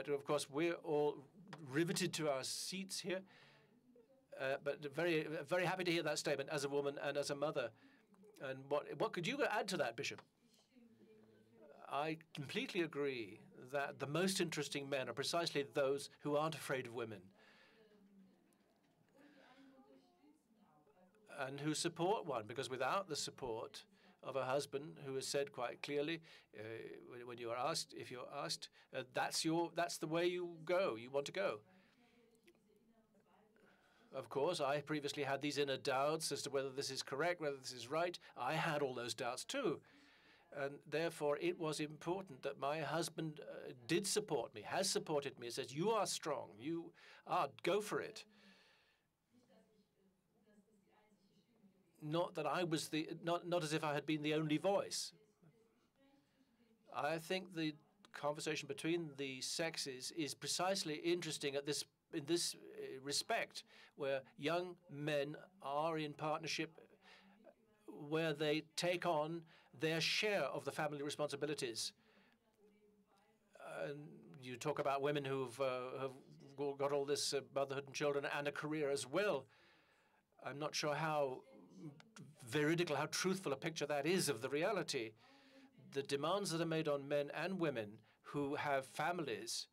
of course, we're all riveted to our seats here. But very, very happy to hear that statement as a woman and as a mother. And what could you add to that, Bishop? I completely agree that the most interesting men are precisely those who aren't afraid of women. and who support one, because without the support of a husband who has said quite clearly, when you are asked, if you're asked, that's the way you go, you want to go. Of course, I previously had these inner doubts as to whether this is correct, whether this is right. I had all those doubts too. And therefore, it was important that my husband did support me, has supported me, says, you are strong, you are, go for it. Not that I was not as if I had been the only voice. I think the conversation between the sexes is precisely interesting in this respect, where young men are in partnership, where they take on their share of the family responsibilities. And you talk about women who've have got all this motherhood and children and a career as well. I'm not sure how veridical, how truthful a picture that is of the reality. The demands that are made on men and women who have families,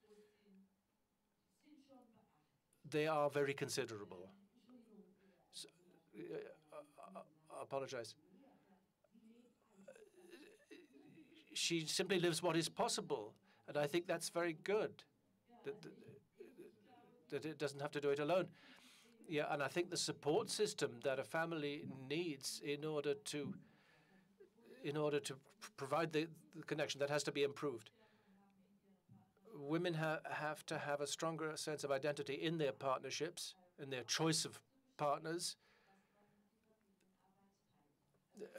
they are very considerable. So, I apologize. She simply lives what is possible, and I think that's very good, that it doesn't have to do it alone. Yeah, and I think the support system that a family needs in order to provide the connection, that has to be improved. Women have to have a stronger sense of identity in their partnerships, in their choice of partners,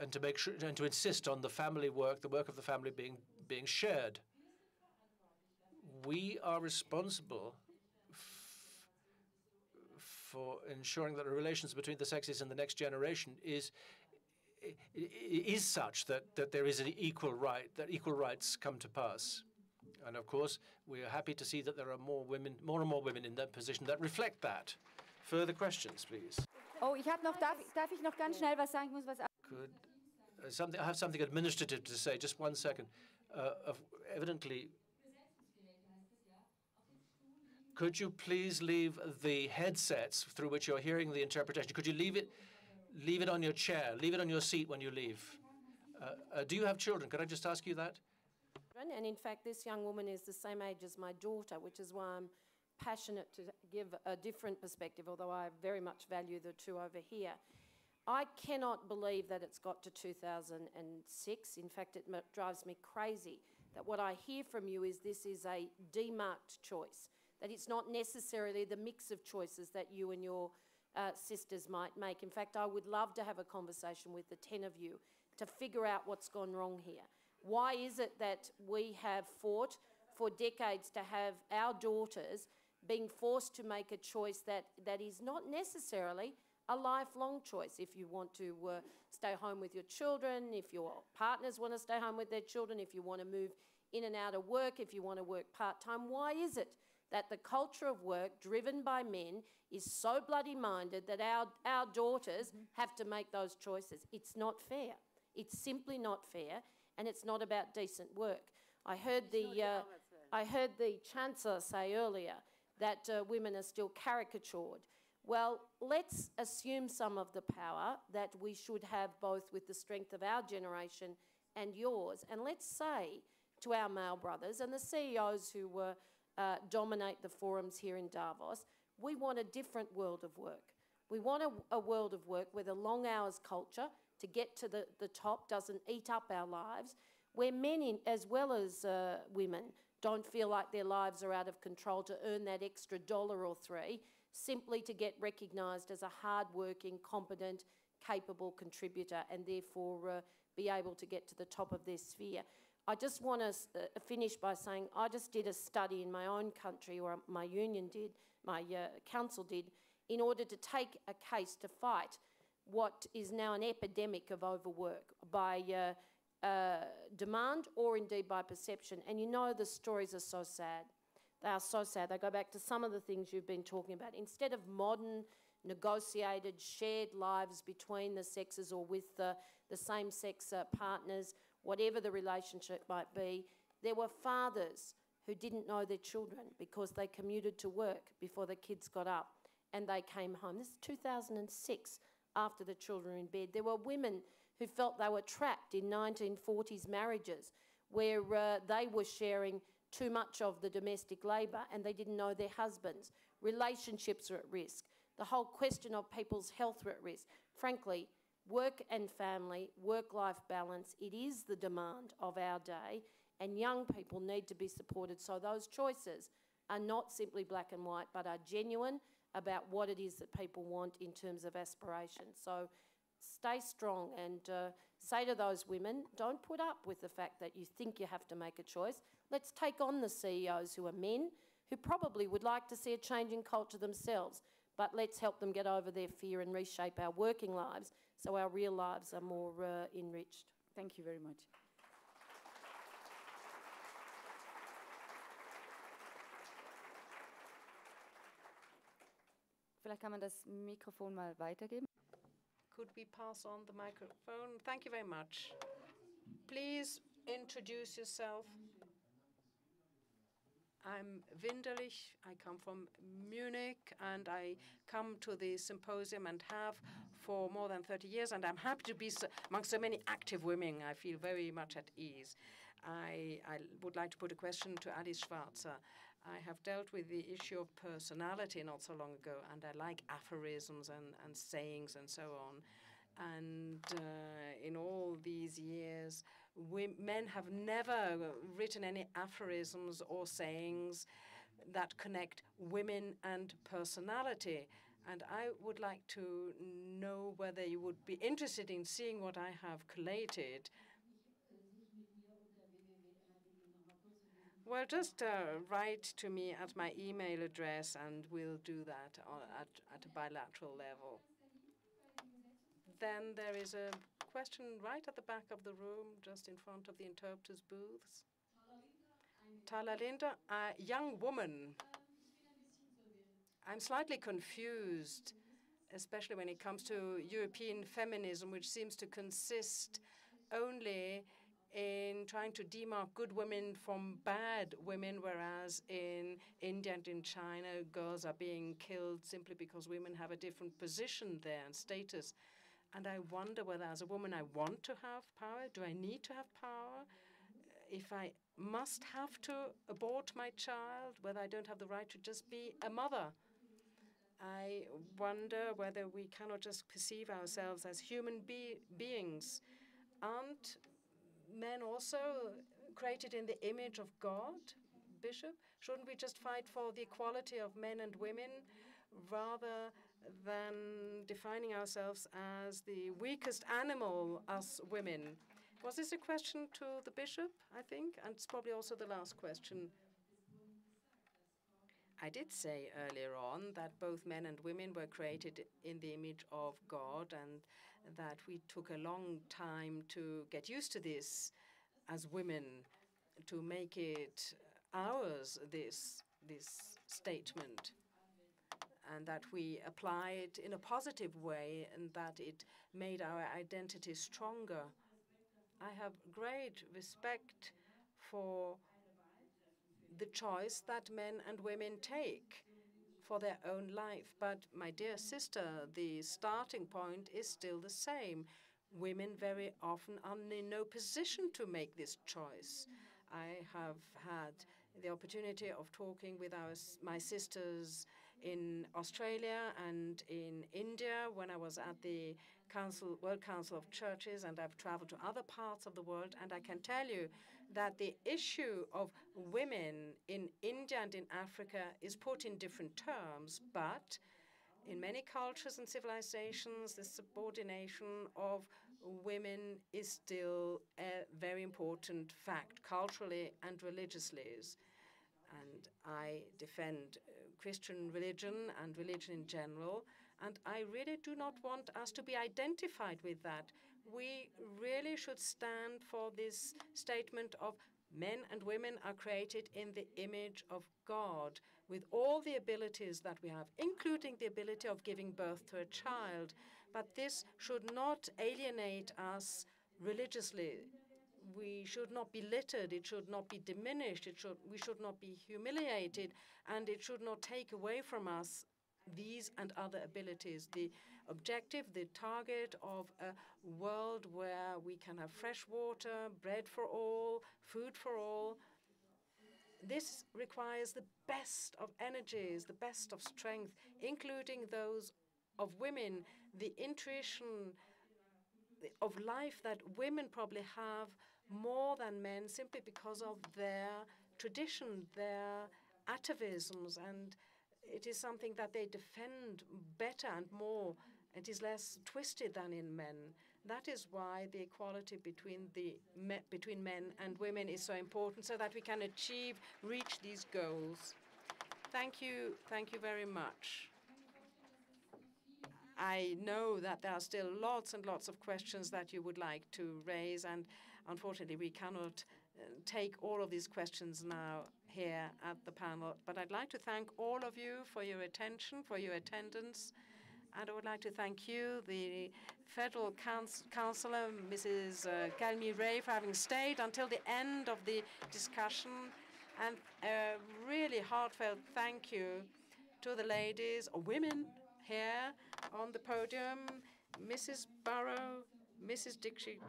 and to make sure and to insist on the family work, the work of the family being shared. We are responsible for ensuring that the relations between the sexes and the next generation is such that there is an equal right, that equal rights come to pass. And of course, we are happy to see that there are more and more women in that position that reflect that. Further questions, please. Oh, darf ich noch ganz schnell was sagen? Ich muss was. I have something administrative to say. Just 1 second. Evidently, could you please leave the headsets through which you're hearing the interpretation? Could you leave it on your chair, leave it on your seat when you leave? Do you have children? Could I just ask you that? And in fact, this young woman is the same age as my daughter, which is why I'm passionate to give a different perspective, although I very much value the two over here. I cannot believe that it's got to 2006. In fact, it drives me crazy that what I hear from you is this is a demarked choice, that it's not necessarily the mix of choices that you and your sisters might make. In fact, I would love to have a conversation with the 10 of you to figure out what's gone wrong here. Why is it that we have fought for decades to have our daughters being forced to make a choice that is not necessarily a lifelong choice? If you want to stay home with your children, if your partners want to stay home with their children, if you want to move in and out of work, if you want to work part-time, why is it that the culture of work driven by men is so bloody minded that our daughters have to make those choices? It's not fair. It's simply not fair, and it's not about decent work. I heard the Chancellor say earlier that women are still caricatured. Well, let's assume some of the power that we should have both with the strength of our generation and yours, and let's say to our male brothers and the CEOs who dominate the forums here in Davos, we want a different world of work. We want a world of work where the long hours culture to get to the top doesn't eat up our lives, where men as well as women don't feel like their lives are out of control to earn that extra $1 or $3 simply to get recognised as a hard-working, competent, capable contributor and therefore be able to get to the top of their sphere. I just want to finish by saying I just did a study in my own country, or my union did, my council did, in order to take a case to fight what is now an epidemic of overwork by demand or indeed by perception. And you know the stories are so sad. They are so sad. They go back to some of the things you've been talking about. Instead of modern, negotiated, shared lives between the sexes or with the same-sex partners, whatever the relationship might be, there were fathers who didn't know their children because they commuted to work before the kids got up and they came home. This is 2006. after the children are in bed. There were women who felt they were trapped in 1940s marriages where they were sharing too much of the domestic labour and they didn't know their husbands. Relationships are at risk. The whole question of people's health are at risk. Frankly, work and family, work-life balance, it is the demand of our day, and young people need to be supported so those choices are not simply black and white but are genuine about what it is that people want in terms of aspiration. So stay strong and say to those women, don't put up with the fact that you think you have to make a choice. Let's take on the CEOs who are men, who probably would like to see a change in culture themselves, but let's help them get over their fear and reshape our working lives so our real lives are more enriched. Thank you very much. Vielleicht kann man das Mikrofon mal weitergeben. Could we pass on the microphone? Thank you very much. Please introduce yourself. I'm Winderlich. I come from Munich, and I come to the symposium and have for more than 30 years, and I'm happy to be among so many active women. I feel very much at ease. I would like to put a question to Alice Schwarzer. I have dealt with the issue of personality not so long ago, and I like aphorisms and sayings and so on. And in all these years, men have never written any aphorisms or sayings that connect women and personality. And I would like to know whether you would be interested in seeing what I have collated. Well, just write to me at my email address, and we'll do that at a bilateral level. Then there is a question right at the back of the room, just in front of the interpreters' booths. Linda, a young woman. I'm slightly confused, especially when it comes to European feminism, which seems to consist only in trying to demark good women from bad women, whereas in India and in China, girls are being killed simply because women have a different position there and status. And I wonder whether, as a woman, I want to have power. Do I need to have power? If I must have to abort my child, whether I don't have the right to just be a mother. I wonder whether we cannot just perceive ourselves as human beings. Aren't men also created in the image of God, Bishop? Shouldn't we just fight for the equality of men and women rather than defining ourselves as the weakest animal, us women? Was this a question to the Bishop, I think? And it's probably also the last question. I did say earlier on that both men and women were created in the image of God, and that we took a long time to get used to this as women, to make it ours, this statement, and that we apply it in a positive way, and that it made our identity stronger. I have great respect for the choice that men and women take for their own life. But my dear sister, the starting point is still the same. Women very often are in no position to make this choice. I have had the opportunity of talking with my sisters in Australia and in India when I was at the World Council of Churches, and I've traveled to other parts of the world, and I can tell you that the issue of women in India and in Africa is put in different terms, but in many cultures and civilizations, the subordination of women is still a very important fact, culturally and religiously. And I defend Christian religion and religion in general, and I really do not want us to be identified with that. We really should stand for this statement of men and women are created in the image of God, with all the abilities that we have, including the ability of giving birth to a child. But this should not alienate us religiously. We should not be littered, it should not be diminished, we should not be humiliated, and it should not take away from us these and other abilities. The objective, the target of a world where we can have fresh water, bread for all, food for all. This requires the best of energies, the best of strength, including those of women, the intuition of life that women probably have more than men simply because of their tradition, their atavisms, and it is something that they defend better and more. It is less twisted than in men. That is why the equality between men and women is so important, so that we can reach these goals. Thank you very much. I know that there are still lots and lots of questions that you would like to raise, and unfortunately we cannot take all of these questions now here at the panel. But I'd like to thank all of you for your attention, for your attendance, and I would like to thank you, the Federal Councillor, Mrs. Galmi Ray, for having stayed until the end of the discussion, and a really heartfelt thank you to the ladies or women here on the podium, Mrs. Burrow, Mrs. Dikshit,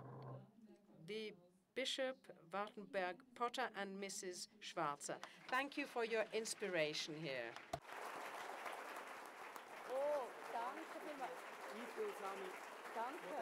the Bishop, Wartenberg-Potter, and Mrs. Schwarzer. Thank you for your inspiration here. Oh, danke vielmals. Danke.